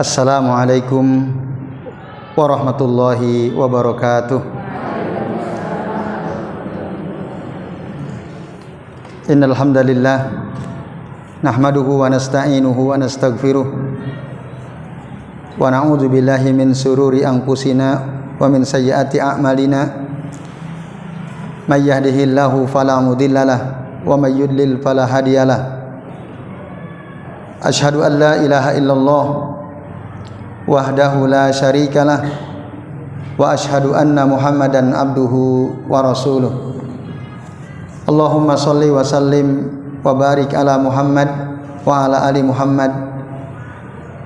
Assalamualaikum warahmatullahi wabarakatuh. Innal hamdalillah nahmaduhu wa nasta'inuhu wa nastaghfiruh wa na'udzu billahi min sururi anfusina wa min sayyiati a'malina. May yahdihillahu fala mudhillalah wa may yudlil fala hadiyalah. Asyhadu an la ilaha illallah wahdahu la syarikalah wa asyhadu anna Muhammadan abduhu wa rasuluh. Allahumma shalli wa sallim wa barik ala Muhammad wa ala ali Muhammad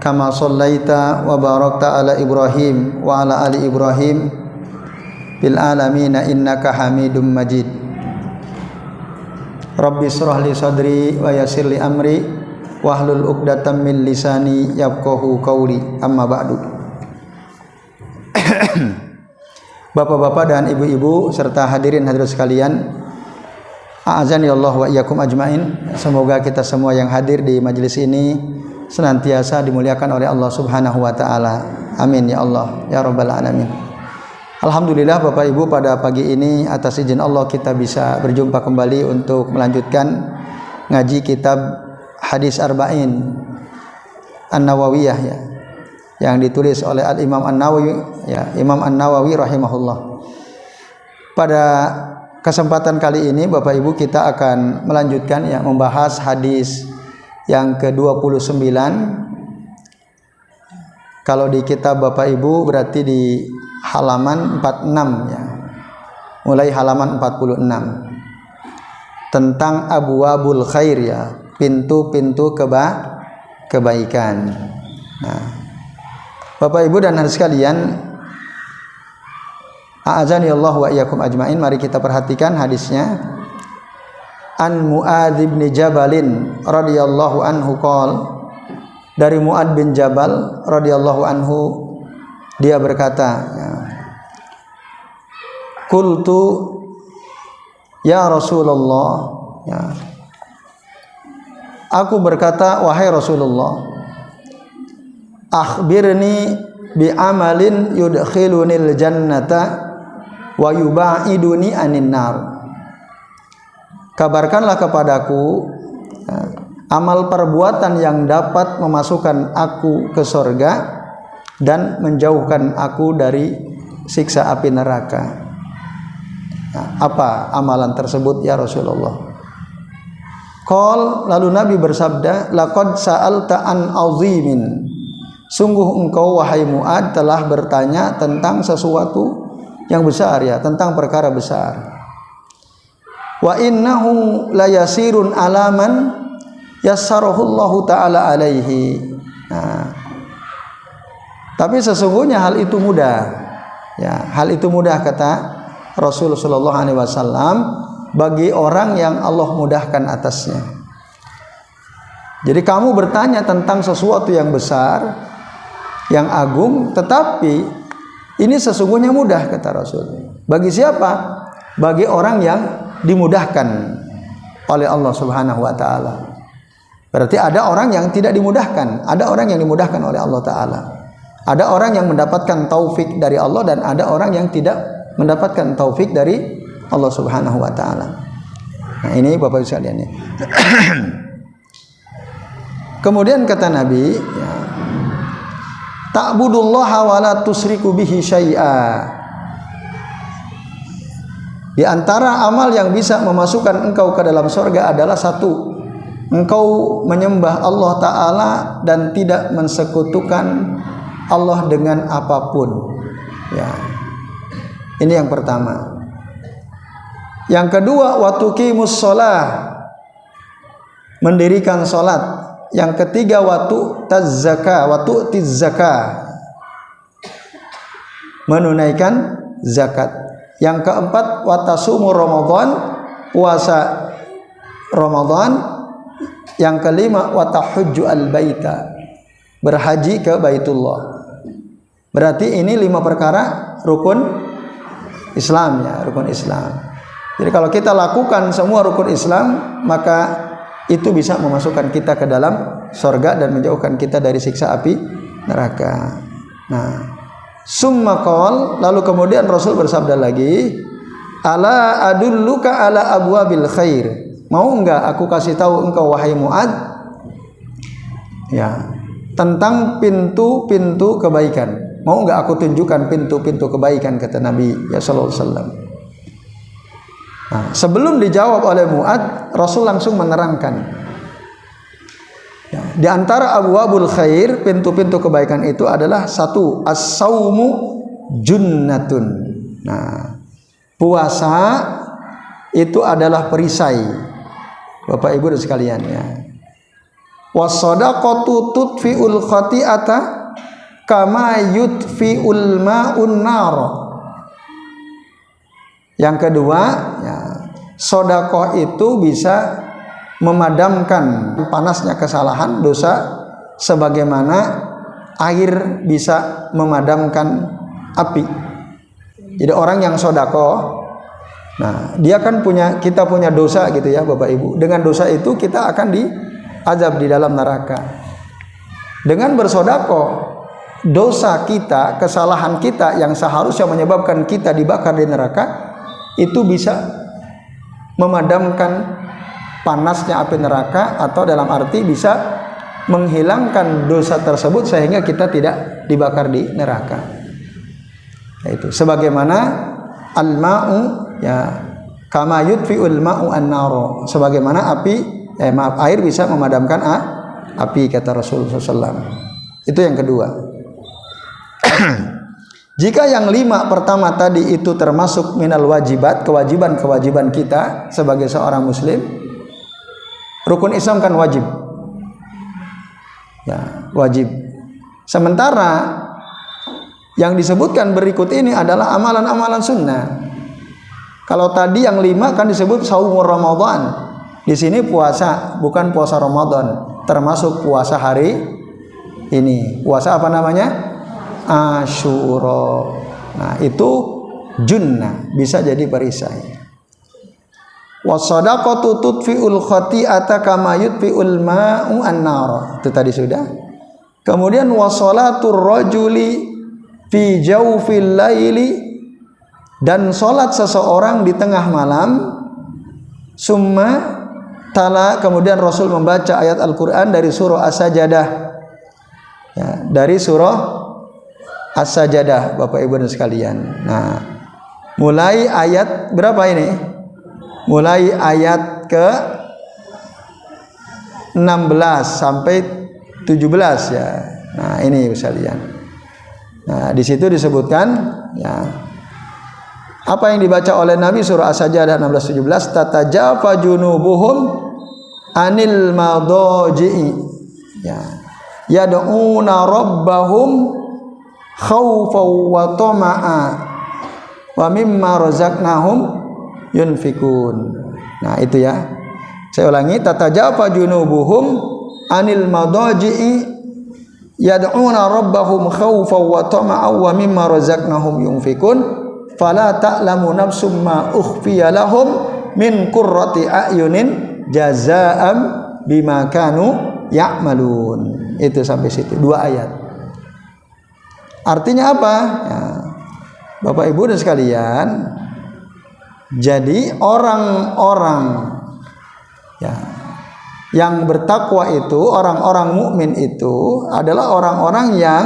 kama shallaita wa barakta ala Ibrahim wa ala ali Ibrahim bil alamin innaka Hamidum Majid. Rabbi shrah li sadri wa yassir li amri wahlul 'uqdatam min lisani yafqahu qawli. Amma ba'du. Bapak-bapak dan ibu-ibu serta hadirin hadirat sekalian, a'azani Allah wa iyyakum ajmain. Semoga kita semua yang hadir di majelis ini senantiasa dimuliakan oleh Allah Subhanahu wa taala. Amin ya Allah ya rabbal alamin. Alhamdulillah Bapak Ibu, pada pagi ini atas izin Allah kita bisa berjumpa kembali untuk melanjutkan ngaji kitab Hadis Arba'in An-Nawawiyah ya, yang ditulis oleh Al-Imam An-Nawawi ya, Imam An-Nawawi rahimahullah. Pada kesempatan kali ini Bapak Ibu kita akan melanjutkan ya, membahas hadis yang ke-29. Kalau di kitab Bapak Ibu berarti di halaman 46 ya. Mulai halaman 46. Tentang abwabul khair ya, pintu-pintu kebaikan. Nah, Bapak Ibu dan hadirin sekalian, a'azani Allah wa iyyakum ajmain, mari kita perhatikan hadisnya. An Mu'adz bin Jabalin radhiyallahu anhu qala, dari Mu'adz bin Jabal radhiyallahu anhu dia berkata, qultu ya Rasulullah ya, aku berkata, wahai Rasulullah, akhbirni bi amalin yudkhilunil jannata wa yubaiduni anin nar. Kabarkanlah kepadaku amal perbuatan yang dapat memasukkan aku ke sorga dan menjauhkan aku dari siksa api neraka. Nah, apa amalan tersebut ya Rasulullah? Qal, lalu Nabi bersabda, laqad sa'alta an azimin, sungguh engkau wahai Mu'adz telah bertanya tentang sesuatu yang besar ya, tentang perkara besar. Wa innahu la yasirun alaman yassarahullahu ta'ala alaihi. Nah, tapi sesungguhnya hal itu mudah ya, hal itu mudah kata Rasul sallallahu alaihi wasallam bagi orang yang Allah mudahkan atasnya. Jadi kamu bertanya tentang sesuatu yang besar, yang agung, tetapi ini sesungguhnya mudah kata Rasul. Bagi siapa? Bagi orang yang dimudahkan oleh Allah Subhanahu wa taala. Berarti ada orang yang tidak dimudahkan, ada orang yang dimudahkan oleh Allah taala. Ada orang yang mendapatkan taufik dari Allah dan ada orang yang tidak mendapatkan taufik dari Allah Subhanahu wa taala. Nah, ini Bapak Ibu sekalian ya. Kemudian kata Nabi, ya, ta'budullaha wa la tusyriku bihi syai'a. Di antara amal yang bisa memasukkan engkau ke dalam surga adalah satu, engkau menyembah Allah taala dan tidak mensekutukan Allah dengan apapun. Ya. Ini yang pertama. Yang kedua, wa tuqimus shalah, mendirikan salat. Yang ketiga, wa tu'taz zakah, wa tu'tiz zakah, menunaikan zakat. Yang keempat, wa tasumu Ramadan, puasa Ramadan. Yang kelima, wa tahujju al-baita, berhaji ke Baitullah. Berarti ini 5 perkara rukun Islam ya, rukun Islam. Jadi kalau kita lakukan semua rukun Islam, maka itu bisa memasukkan kita ke dalam surga dan menjauhkan kita dari siksa api neraka. Nah, summa qol, lalu kemudian Rasul bersabda lagi, ala adulluka ala abwabil khair. Mau enggak aku kasih tahu engkau wahai Mu'ad, ya, tentang pintu-pintu kebaikan. Mau enggak aku tunjukkan pintu-pintu kebaikan, kata Nabi ya sallallahu alaihi wasallam. Nah, sebelum dijawab oleh Mu'ad, Rasul langsung menerangkan. Ya, di antara abwabul khair, pintu-pintu kebaikan itu adalah satu, as-saumu junnatun. Nah, puasa itu adalah perisai, Bapak Ibu dan sekalian ya. Was-shadaqatu tudfi'ul khati'ata kama yudfi'ul ma'un nar. Yang kedua, ya, sedekah itu bisa memadamkan panasnya kesalahan dosa sebagaimana air bisa memadamkan api. Jadi orang yang sedekah, nah dia kan kita punya dosa gitu ya Bapak Ibu. Dengan dosa itu kita akan diazab di dalam neraka. Dengan bersedekah, dosa kita, kesalahan kita yang seharusnya menyebabkan kita dibakar di neraka, itu bisa memadamkan panasnya api neraka, atau dalam arti bisa menghilangkan dosa tersebut sehingga kita tidak dibakar di neraka. Itu sebagaimana al-ma'u, ya, kama yudfi'ul ma'u an-naro, sebagaimana air bisa memadamkan api, kata Rasulullah SAW. Itu yang kedua. Jika yang 5 pertama tadi itu termasuk minal wajibat, kewajiban-kewajiban kita sebagai seorang muslim, rukun Islam kan wajib, ya, wajib. Sementara yang disebutkan berikut ini adalah amalan-amalan sunnah. Kalau tadi yang 5 kan disebut saumur Ramadan, di sini puasa, bukan puasa Ramadan, termasuk puasa hari ini. Puasa apa namanya? Asyura. Nah, itu junnah, bisa jadi perisai. Was-shadaqatu tudfi'ul khati'ata kama yudfi'ul ma'u an-nar. Itu tadi sudah. Kemudian was-shalatur rajuli fi jawfil laili, dan salat seseorang di tengah malam. Summa tala, kemudian Rasul membaca ayat Al-Qur'an dari surah As-Sajdah. Ya, dari surah As-Sajdah, Bapak Ibu dan sekalian. Nah, mulai ayat berapa ini? Mulai ayat ke 16 sampai 17 ya. Nah, ini sekalian. Nah, di situ disebutkan ya, apa yang dibaca oleh Nabi, surah As-Sajdah 16-17, tatajafa junubuhum anil madaji'i, ya, yad'una rabbahum khawfan wa tama'a wa mimma razaqnahum yunfikun. Nah, itu ya. Saya ulangi, tatajafa junubuhum anil madaji'i yad'una rabbahum khawfan wa tama'a wa mimma razaqnahum yunfikun fala ta'lamu nafsum ma ukhfiya lahum min qurrati a'yunin jazaa'an bima kanu ya'malun. Itu sampai situ 2 ayat. Artinya apa? Ya, Bapak Ibu dan sekalian, jadi orang-orang ya, yang bertakwa itu, orang-orang mukmin itu adalah orang-orang yang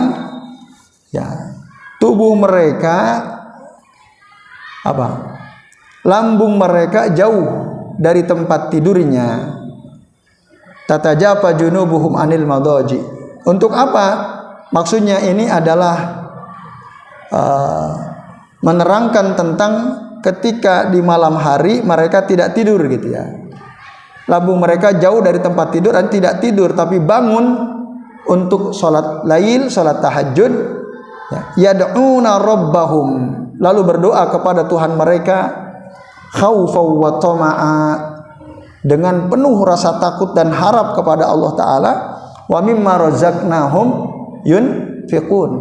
ya, tubuh mereka apa? Lambung mereka jauh dari tempat tidurnya. Tatajafa junubuhum anil madaji. Untuk apa? Maksudnya ini adalah menerangkan tentang ketika di malam hari mereka tidak tidur gitu ya. Lambung mereka jauh dari tempat tidur, dan tidak tidur tapi bangun untuk sholat lail, sholat tahajud, ya. Yad'una rabbahum, lalu berdoa kepada Tuhan mereka, khawfan wa tama'a, dengan penuh rasa takut dan harap kepada Allah Ta'ala, wa mimma razaqnahum yunfiqun,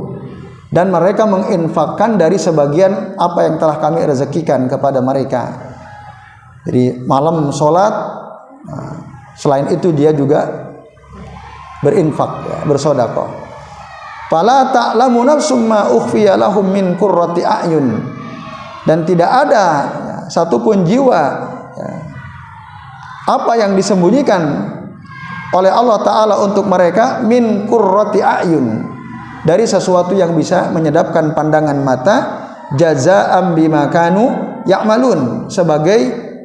dan mereka menginfakkan dari sebagian apa yang telah kami rezekikan kepada mereka. Jadi malam sholat, selain itu dia juga berinfak, ya, bersedekah. Fala ta'lamu nafsum ma ukhfiya lahum min qurrati a'yun. Dan tidak ada satupun jiwa apa yang disembunyikan oleh Allah Ta'ala untuk mereka min qurrati a'yun, dari sesuatu yang bisa menyedapkan pandangan mata, jazaa'an bima kanu ya'malun, sebagai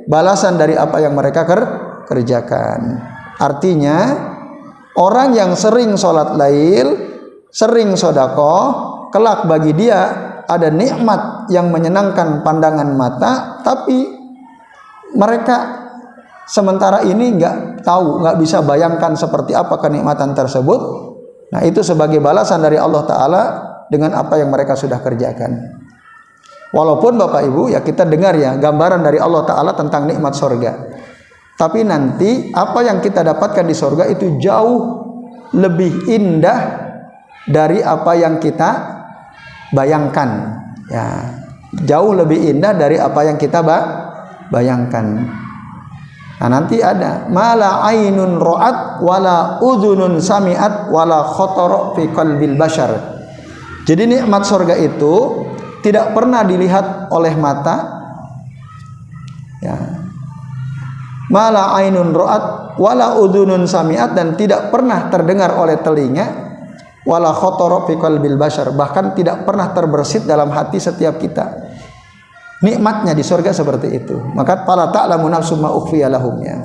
balasan dari apa yang mereka kerjakan. Artinya orang yang sering sholat lail, sering sedekah, kelak bagi dia ada nikmat yang menyenangkan pandangan mata, tapi mereka sementara ini nggak tahu, nggak bisa bayangkan seperti apa kenikmatan tersebut. Nah, itu sebagai balasan dari Allah Ta'ala dengan apa yang mereka sudah kerjakan. Walaupun Bapak Ibu ya kita dengar ya gambaran dari Allah Ta'ala tentang nikmat surga, tapi nanti apa yang kita dapatkan di surga itu jauh lebih indah dari apa yang kita bayangkan, ya, jauh lebih indah dari apa yang kita bayangkan. Nah, nanti ada mala ainun ra'at wala udhunun sami'at wala khatara fi qalbil bashar. Jadi nikmat surga itu tidak pernah dilihat oleh mata, ya. Mala ainun ra'at wala udhunun sami'at, dan tidak pernah terdengar oleh telinga, wala khatara fi qalbil bashar, bahkan tidak pernah terbersit dalam hati setiap kita. Nikmatnya di surga seperti itu. Maka fala ta'lamu nafsum ma ukhfiya lahum, ya.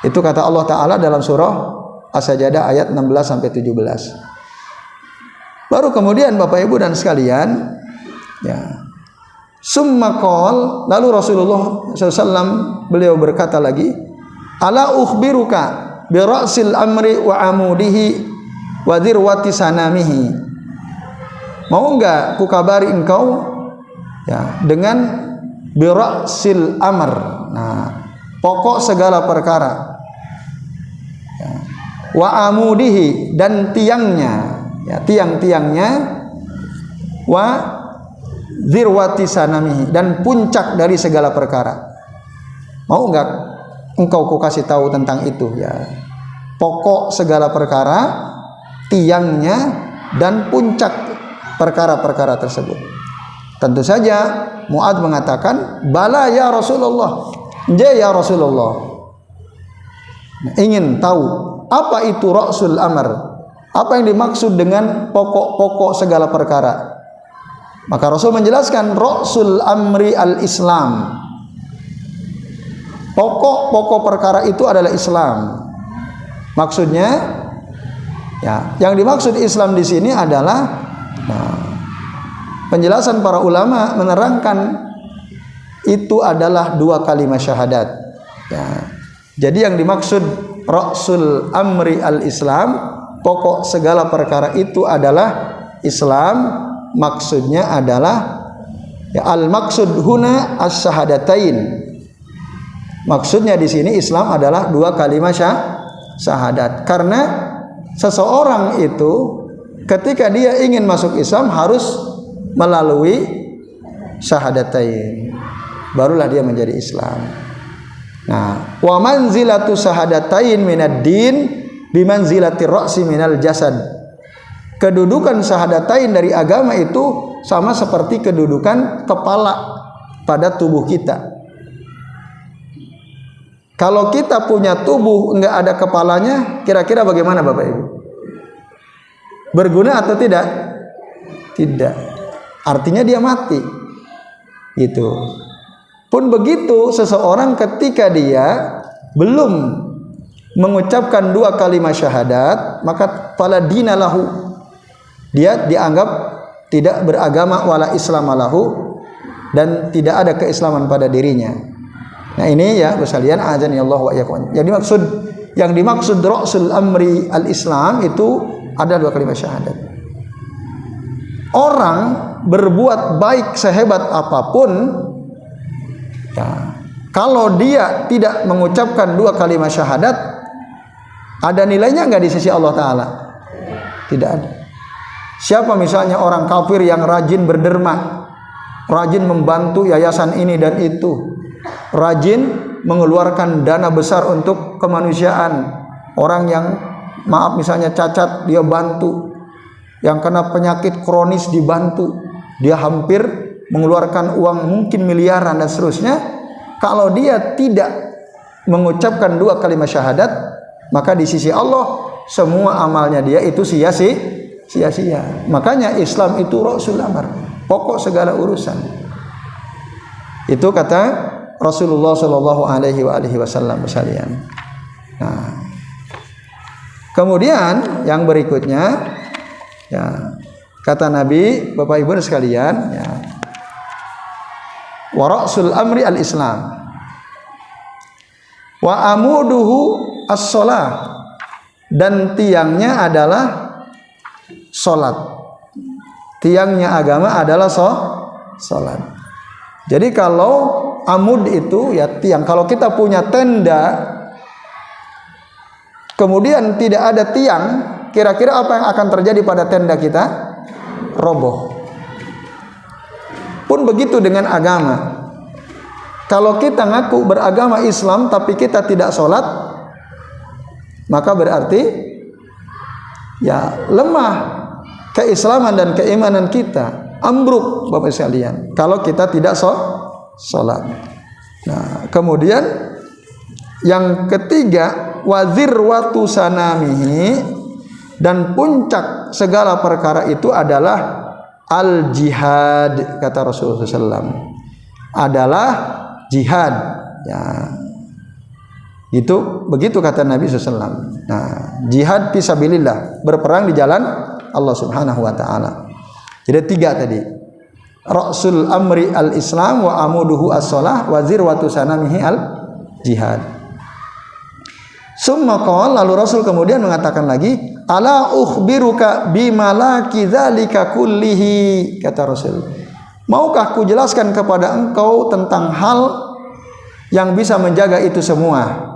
Itu kata Allah Ta'ala dalam surah As-Sajdah ayat 16 sampai 17. Baru kemudian Bapak Ibu dan sekalian, ya. Summa qol, lalu Rasulullah SAW beliau berkata lagi, ala ukhbiruka bi ra'sil amri wa amudihi wa dirwati sanamihi. Mau enggak kukabari engkau, ya, dengan bi ra'sil amr, nah, pokok segala perkara, ya, wa amudihi, dan tiangnya, ya, tiang-tiangnya, wa dirwati sanamihi, dan puncak dari segala perkara. Mau enggak engkau ku kasih tahu tentang itu, ya, pokok segala perkara, tiangnya, dan puncak perkara-perkara tersebut. Tentu saja Mu'adz mengatakan, bala ya Rasulullah, ya Rasulullah. Ingin tahu apa itu ra'sul amr, apa yang dimaksud dengan pokok-pokok segala perkara. Maka Rasul menjelaskan, ra'sul amri al-Islam. Pokok-pokok perkara itu adalah Islam. Maksudnya, ya, yang dimaksud Islam di sini adalah, nah, penjelasan para ulama menerangkan itu adalah 2 kalimat syahadat, ya. Jadi yang dimaksud ra'sul amri al-Islam, pokok segala perkara itu adalah Islam. Maksudnya adalah, ya, al-maksud huna as-syahadatain. Maksudnya di sini Islam adalah 2 kalimat syahadat. Karena seseorang itu ketika dia ingin masuk Islam harus melalui syahadatain, barulah dia menjadi Islam. Nah, wa manzilatu syahadatain minad din bimanzilati ra'si minal jasad. Kedudukan syahadatain dari agama itu sama seperti kedudukan kepala pada tubuh kita. Kalau kita punya tubuh enggak ada kepalanya, kira-kira bagaimana Bapak Ibu? Berguna atau tidak? Tidak. Artinya dia mati. Gitu. Pun begitu seseorang ketika dia belum mengucapkan 2 kalimat syahadat, maka fala dina lahu, dia dianggap tidak beragama, wala islam lahu, dan tidak ada keislaman pada dirinya. Nah, ini ya sekalian, azan ya Allah wa iyyakum. Yang dimaksud ra'sul amri al-Islam itu ada 2 kalimat syahadat. Orang berbuat baik sehebat apapun, ya, kalau dia tidak mengucapkan 2 kalimat syahadat, ada nilainya enggak di sisi Allah Ta'ala? Tidak ada. Siapa misalnya orang kafir yang rajin berderma, rajin membantu yayasan ini dan itu, rajin mengeluarkan dana besar untuk kemanusiaan, orang yang maaf misalnya cacat dia bantu, yang kena penyakit kronis dibantu, dia hampir mengeluarkan uang mungkin miliaran dan seterusnya. Kalau dia tidak mengucapkan 2 kalimat syahadat, maka di sisi Allah semua amalnya dia itu sia-sia. Makanya Islam itu Rasul Amr, pokok segala urusan. Itu kata Rasulullah Shallallahu Alaihi Wasallam sekalian. Nah, kemudian yang berikutnya, ya, kata Nabi, Bapak Ibu sekalian, ya, wa ra'sul amri al-Islam wa amuduhu as-shalah, dan tiangnya adalah salat. Tiangnya agama adalah salat. Jadi kalau amud itu ya tiang, kalau kita punya tenda kemudian tidak ada tiang, kira-kira apa yang akan terjadi pada tenda kita? Roboh. Pun begitu dengan agama. Kalau kita ngaku beragama Islam tapi kita tidak sholat, maka berarti ya lemah keislaman dan keimanan kita, ambruk Bapak sekalian, kalau kita tidak sholat. Nah, kemudian yang ketiga, wazir watu sanamihi, dan puncak segala perkara itu adalah al jihad, kata Rasulullah SAW, adalah jihad. Ya, itu begitu kata Nabi SAW. Nah, jihad fisabilillah, berperang di jalan Allah Subhanahu Wa Taala. Jadi 3 tadi. Ra'sul amri al-Islam wa amuduhu as-shalah wa zirwatu sanamihi al-jihad. Summa qala, lalu Rasul kemudian mengatakan lagi, ala ukhbiruka bimalaki dzalika kullihi, kata Rasul. Maukah ku jelaskan kepada engkau tentang hal yang bisa menjaga itu semua?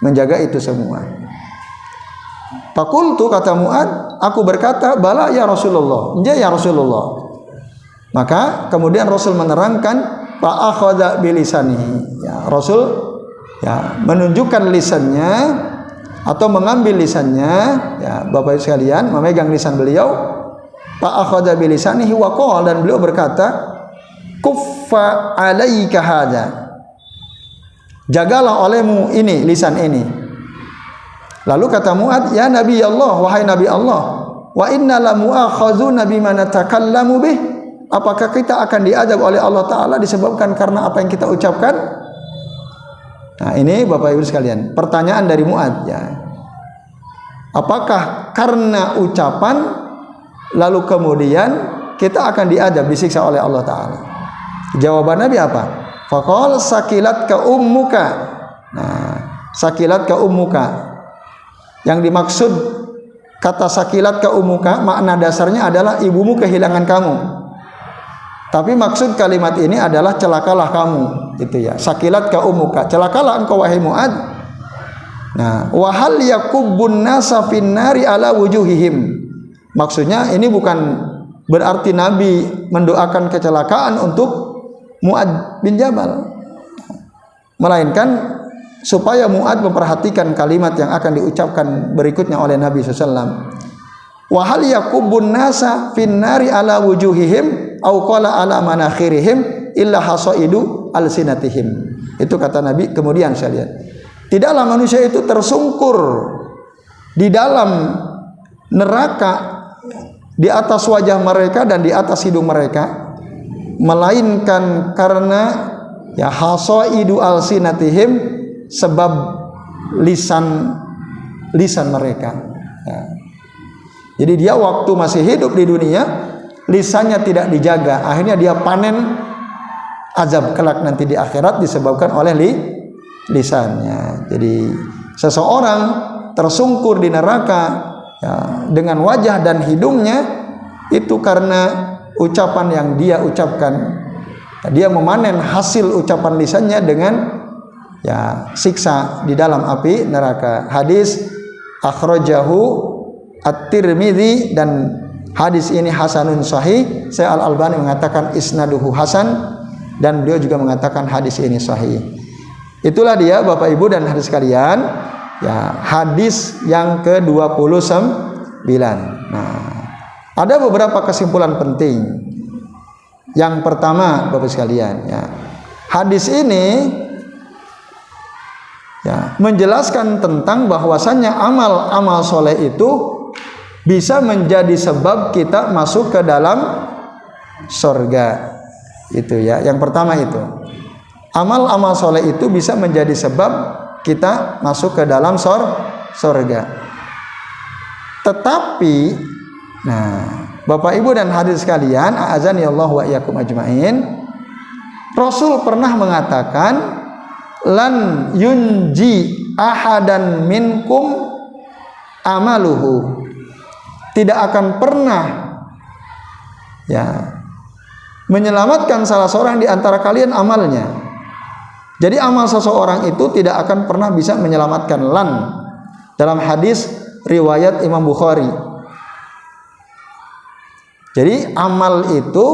Menjaga itu semua. Fakultu, kata Mu'ad, aku berkata, bala ya Rasulullah, ya Rasulullah. Maka kemudian Rasul menerangkan, fa akhadha bilisanihi. Ya, Rasul ya menunjukkan lisannya atau mengambil lisannya, ya Bapak sekalian, memegang lisan beliau. Fa akhadha bilisanihi wa qala, dan beliau berkata, kuffa alaika hadza. Jagalah olehmu ini, lisan ini. Lalu kata Mu'ad, ya Nabi Allah, wahai Nabi Allah, wa inna la mu'akhazuna bima natakallamu bih. Apakah kita akan diazab oleh Allah Ta'ala disebabkan karena apa yang kita ucapkan? Nah, ini Bapak Ibu sekalian, pertanyaan dari Mu'ad, ya. Apakah karena ucapan lalu kemudian kita akan diazab, disiksa oleh Allah Ta'ala? Jawaban Nabi apa? Faqal sakilat ka ummuka. Nah, sakilat ka ummuka. Yang dimaksud kata sakilat ka ummuka, makna dasarnya adalah ibumu kehilangan kamu. Tapi maksud kalimat ini adalah celakalah kamu, gitu ya. Sakilat ka ummuka, celakalah engkau wahai Mu'ad. Nah, wa hal yakubbun nasa finnari ala wujuhihim. Maksudnya ini bukan berarti Nabi mendoakan kecelakaan untuk Mu'ad bin Jabal, melainkan supaya Mu'ad memperhatikan kalimat yang akan diucapkan berikutnya oleh Nabi SAW. Wa hal yakubbun nasa finnari ala wujuhihim au qala ala manakhirihim illa hasaidu alsinatihim. Itu kata Nabi. Kemudian saya lihat, tidaklah manusia itu tersungkur di dalam neraka di atas wajah mereka dan di atas hidung mereka, melainkan karena ya hasaidu alsinatihim, sebab lisan mereka. Ya. Jadi dia waktu masih hidup di dunia, lisannya tidak dijaga, akhirnya dia panen azab kelak nanti di akhirat disebabkan oleh lisannya. Jadi seseorang tersungkur di neraka ya, dengan wajah dan hidungnya itu karena ucapan yang dia ucapkan. Dia memanen hasil ucapan lisannya dengan ya siksa di dalam api neraka. Hadis akhrajahu At-Tirmidzi, dan hadis ini hasanun sahih. Syekh Al-Albani mengatakan isnaduhu hasan, dan beliau juga mengatakan hadis ini sahih. Itulah dia Bapak Ibu dan hadis sekalian, ya hadis yang ke-29. Nah, Ada beberapa kesimpulan penting. Yang pertama, Bapak sekalian, ya, hadis ini ya, menjelaskan tentang bahwasannya amal-amal soleh itu bisa menjadi sebab kita masuk ke dalam surga. Itu ya, yang pertama itu. Amal-amal soleh itu bisa menjadi sebab kita masuk ke dalam surga. Tetapi, nah, Bapak Ibu dan hadirin sekalian, a'azani Allah wa iyyakum ajmain, Rasul pernah mengatakan, lan yunji ahadan minkum amaluhu. Tidak akan pernah ya menyelamatkan salah seorang di antara kalian amalnya. Jadi amal seseorang itu tidak akan pernah bisa menyelamatkan, lan dalam hadis riwayat Imam Bukhari. Jadi amal itu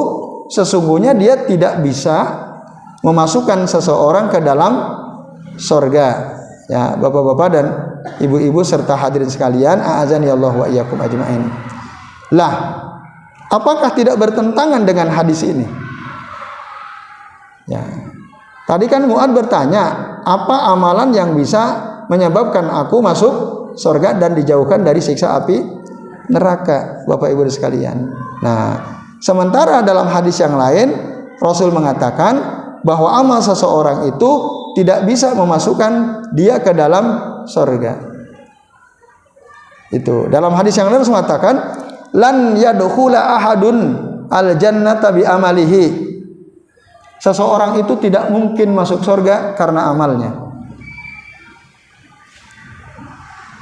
sesungguhnya dia tidak bisa memasukkan seseorang ke dalam surga. Ya, Bapak-bapak dan ibu-ibu serta hadirin sekalian, a'azani Allah wa iyyakum ajmain. Lah, apakah tidak bertentangan dengan hadis ini? Ya. Tadi kan Mu'ad bertanya, apa amalan yang bisa menyebabkan aku masuk surga dan dijauhkan dari siksa api neraka, Bapak Ibu sekalian. Nah, sementara dalam hadis yang lain Rasul mengatakan bahwa amal seseorang itu tidak bisa memasukkan dia ke dalam surga. Itu dalam hadis yang lain Rasul mengatakan, lan yadkhula ahadun al jannata bi amalihi. Seseorang itu tidak mungkin masuk surga karena amalnya.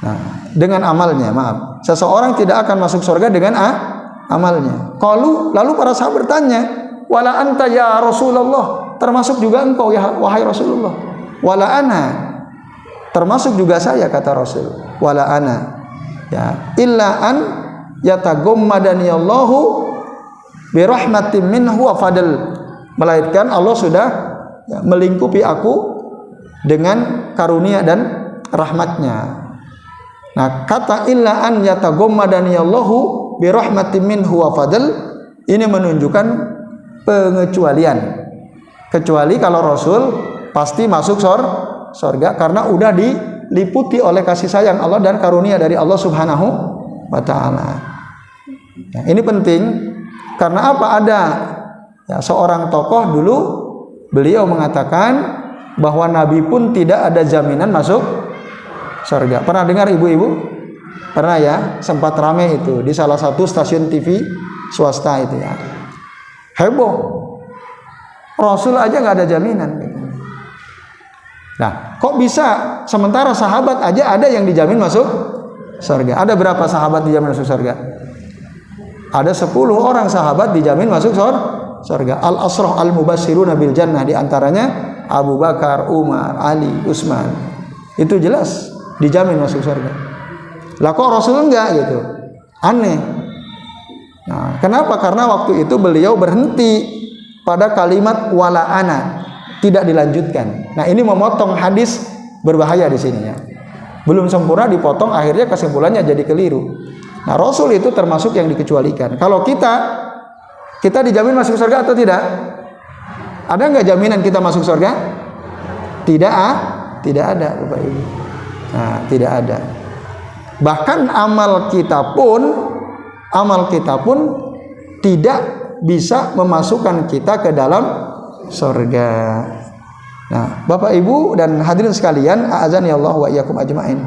Nah, dengan amalnya, maaf. Seseorang tidak akan masuk surga dengan amalnya. Lalu para sahabat bertanya, wala anta ya Rasulullah, termasuk juga engkau ya wahai Rasulullah. Wala ana, termasuk juga saya, kata Rasul. Wala ana, ya, illa an yatagommadani Allahu bi rahmatin minhu wa fadl, melainkan Allah sudah melingkupi aku dengan karunia dan rahmatnya. Nah, kata illa an yatagommadani Allahu bi rahmatin minhu wa fadl ini menunjukkan pengecualian. Kecuali kalau Rasul pasti masuk surga karena udah diliputi oleh kasih sayang Allah dan karunia dari Allah Subhanahu wa taala. Nah, ini penting karena apa? Ada ya, seorang tokoh dulu beliau mengatakan bahwa Nabi pun tidak ada jaminan masuk surga. Pernah dengar ibu-ibu? Pernah ya? Sempat ramai itu di salah satu stasiun TV swasta itu ya. Heboh. Rasul aja nggak ada jaminan. Nah, kok bisa sementara sahabat aja ada yang dijamin masuk surga? Ada berapa sahabat dijamin masuk surga? Ada 10 orang sahabat dijamin masuk surga. Al-asrah al-mubasyiruna bil jannah, di antaranya Abu Bakar, Umar, Ali, Utsman. Itu jelas dijamin masuk surga. Lah kok Rasul enggak gitu? Aneh. Nah, kenapa? Karena waktu itu beliau berhenti pada kalimat wala ana, tidak dilanjutkan. Nah, ini memotong hadis berbahaya di sini ya. Belum sempurna dipotong, akhirnya kesimpulannya jadi keliru. Nah, Rasul itu termasuk yang dikecualikan. Kalau kita dijamin masuk surga atau tidak? Ada nggak jaminan kita masuk surga? Tidak ada, Bapak Ibu. Nah, tidak ada. Bahkan amal kita pun tidak bisa memasukkan kita ke dalam surga. Nah, Bapak Ibu dan hadirin sekalian, a'azani Allah wa iyyakum ajmain.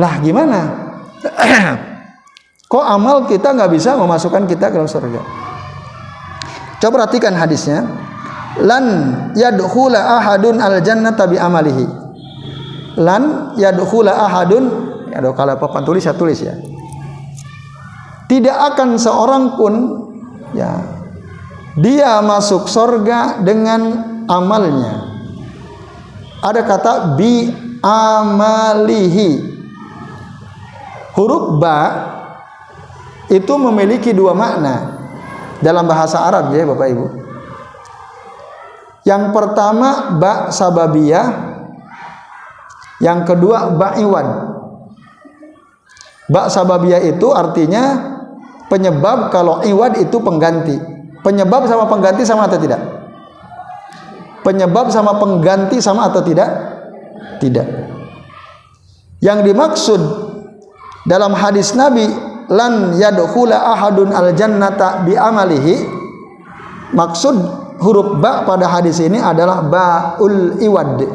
Lah gimana? Kok amal kita nggak bisa memasukkan kita ke dalam surga? Coba perhatikan hadisnya. Lan yadkhula ahadun al jannata bi amalihi. Lan yadkhula ahadun, ya kalau papan tulis saya tulis ya. Tidak akan seorang pun ya dia masuk surga dengan amalnya. Ada kata bi amalihi. Huruf ba itu memiliki 2 makna dalam bahasa Arab ya Bapak Ibu. Yang pertama ba sababiyah, yang kedua ba iwad. Ba sababiyah itu artinya penyebab kalau iwad itu pengganti. Penyebab sama pengganti sama atau tidak? Penyebab sama pengganti sama atau tidak? Tidak. Yang dimaksud dalam hadis Nabi lan yadkhula ahadun al jannata bi amalihi, maksud huruf ba pada hadis ini adalah baul iwad.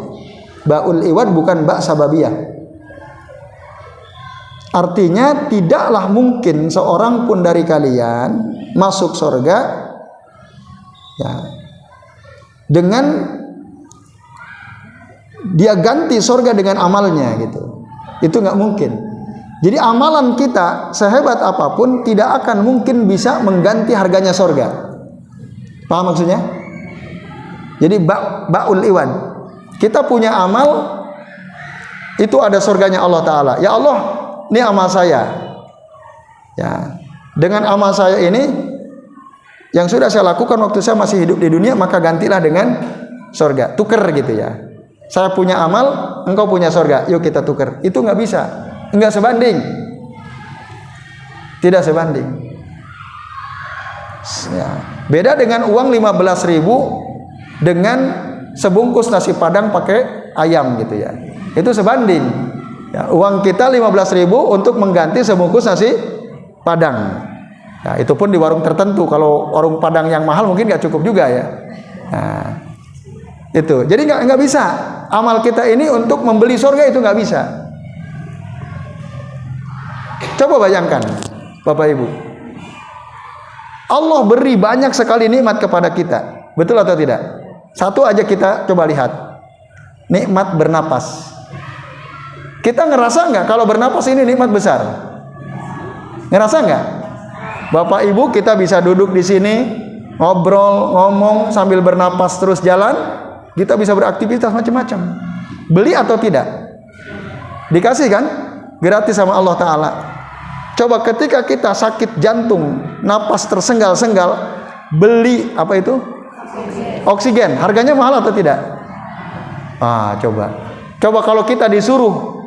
Baul iwad bukan ba sababiyah. Artinya tidaklah mungkin seorang pun dari kalian masuk surga ya, dengan dia ganti surga dengan amalnya gitu. Itu nggak mungkin. Jadi amalan kita sehebat apapun tidak akan mungkin bisa mengganti harganya surga. Paham maksudnya? Jadi baul iwad. Kita punya amal itu ada surganya Allah Ta'ala. Ya Allah, ini amal saya. Ya, dengan amal saya ini yang sudah saya lakukan waktu saya masih hidup di dunia, maka gantilah dengan surga. Tuker gitu ya. Saya punya amal, engkau punya surga. Yuk kita tuker. Itu nggak bisa. Enggak sebanding. Tidak sebanding. Ya. Beda dengan uang 15.000 dengan sebungkus nasi padang pakai ayam gitu ya. Itu sebanding. Ya, uang kita 15.000 untuk mengganti sebungkus nasi padang. Ya, itu pun di warung tertentu. Kalau warung padang yang mahal mungkin nggak cukup juga ya. Nah, itu. Jadi nggak bisa. Amal kita ini untuk membeli surga itu nggak bisa. Coba bayangkan, Bapak Ibu. Allah beri banyak sekali nikmat kepada kita. Betul atau tidak? Satu aja kita coba lihat. Nikmat bernapas. Kita ngerasa nggak kalau bernapas ini nikmat besar? Ngerasa nggak? Bapak Ibu, kita bisa duduk di sini, ngobrol, ngomong sambil bernapas terus jalan. Kita bisa beraktivitas macam-macam. Beli atau tidak? Dikasih kan? Gratis sama Allah Ta'ala. Coba ketika kita sakit jantung, napas tersenggal-senggal, beli apa itu? Oksigen. Harganya mahal atau tidak? Coba. Coba kalau kita disuruh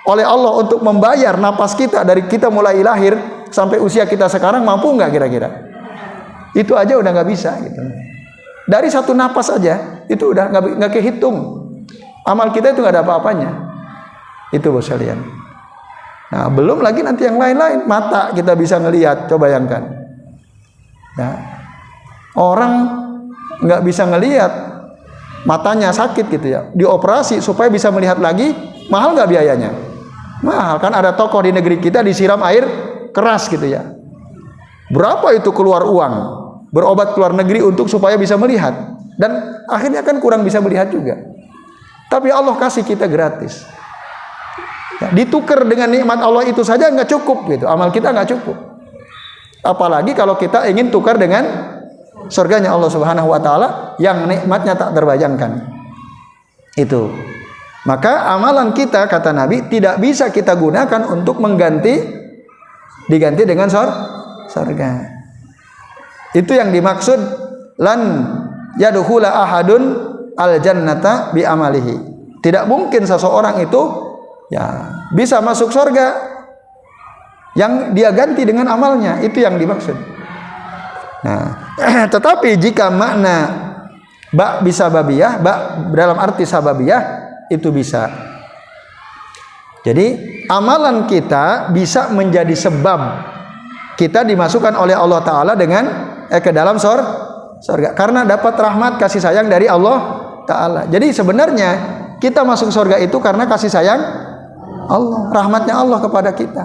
oleh Allah untuk membayar napas kita dari kita mulai lahir sampai usia kita sekarang, mampu nggak kira-kira? Itu aja udah nggak bisa gitu. Dari satu napas aja itu udah nggak kehitung. Amal kita itu nggak ada apa-apanya. Itu bos kalian. Nah, belum lagi nanti yang lain-lain. Mata kita bisa ngelihat, coba bayangkan. Ya. Orang nggak bisa ngelihat, matanya sakit gitu ya. Dioperasi supaya bisa melihat lagi, mahal nggak biayanya? Mahal kan, ada tokoh di negeri kita disiram air keras gitu ya. Berapa itu keluar uang? Berobat keluar negeri untuk supaya bisa melihat. Dan akhirnya kan kurang bisa melihat juga. Tapi Allah kasih kita gratis. Ya, ditukar dengan nikmat Allah itu saja nggak cukup gitu. Amal kita nggak cukup. Apalagi kalau kita ingin tukar dengan surganya Allah Subhanahu Wa Taala yang nikmatnya tak terbayangkan. Itu. Maka amalan kita, kata Nabi, tidak bisa kita gunakan untuk diganti dengan surga. Itu yang dimaksud lan yadkhula ahadun al jannata bi amalihi. Tidak mungkin seseorang itu ya bisa masuk surga yang dia ganti dengan amalnya. Itu yang dimaksud. Nah, tetapi jika makna ba bisa babiyah, ba dalam arti sababiyah, itu bisa. Jadi amalan kita bisa menjadi sebab kita dimasukkan oleh Allah Ta'ala ke dalam surga karena dapat rahmat kasih sayang dari Allah Ta'ala. Jadi sebenarnya kita masuk surga itu karena kasih sayang Allah, rahmatnya Allah kepada kita,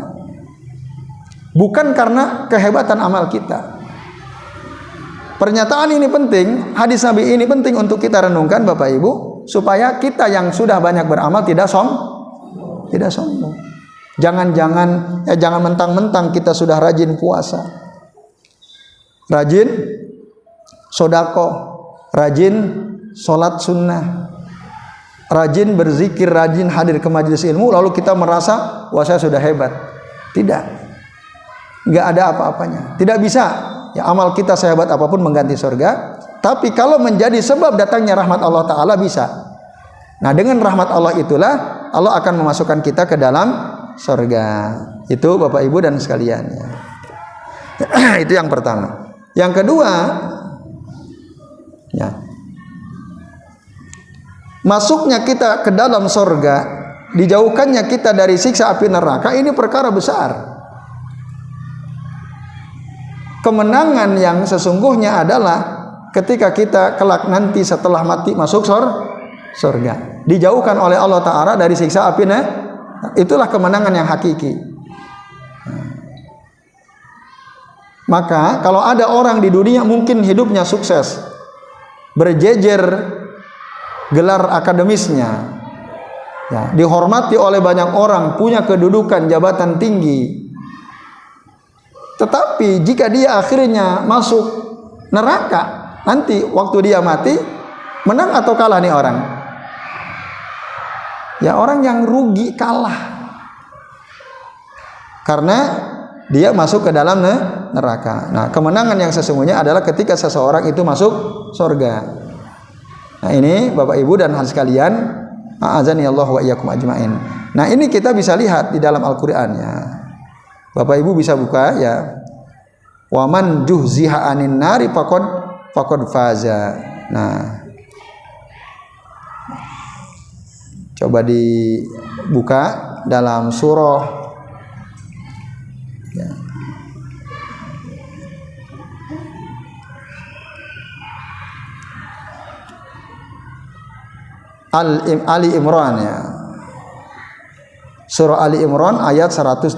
bukan karena kehebatan amal kita. Pernyataan ini penting, hadis Nabi ini penting untuk kita renungkan Bapak Ibu, supaya kita yang sudah banyak beramal tidak sombong. Jangan mentang-mentang kita sudah rajin puasa, rajin sodako, rajin sholat sunnah, rajin berzikir, rajin hadir ke majelis ilmu, lalu kita merasa wah saya sudah hebat. Tidak, nggak ada apa-apanya. Tidak bisa ya amal kita sehebat apapun mengganti surga. Tapi kalau menjadi sebab datangnya rahmat Allah Ta'ala bisa. Nah, dengan rahmat Allah itulah Allah akan memasukkan kita ke dalam surga. Itu Bapak Ibu dan sekalian ya. Itu yang pertama. Yang kedua, ya, masuknya kita ke dalam surga, dijauhkannya kita dari siksa api neraka, ini perkara besar. Kemenangan yang sesungguhnya adalah ketika kita kelak nanti setelah mati masuk surga, dijauhkan oleh Allah Ta'ala dari siksa api neraka. Itulah kemenangan yang hakiki. Maka kalau ada orang di dunia mungkin hidupnya sukses, berjejer gelar akademisnya, ya, dihormati oleh banyak orang, punya kedudukan jabatan tinggi, tetapi jika dia akhirnya masuk neraka, nanti waktu dia mati, menang atau kalah nih orang? Ya, orang yang rugi, kalah. Karena dia masuk ke dalam neraka. Nah, kemenangan yang sesungguhnya adalah ketika seseorang itu masuk surga. Nah, ini Bapak Ibu dan hadirin sekalian, a'azani Allah wa iyyakum ajmain. Nah, ini kita bisa lihat di dalam Al-Qur'an ya. Bapak Ibu bisa buka ya. Wa man juhziha 'anin nari faqad faza. Nah, coba dibuka dalam surah ya. Ali Imran ya. Surah Ali Imran ayat 185.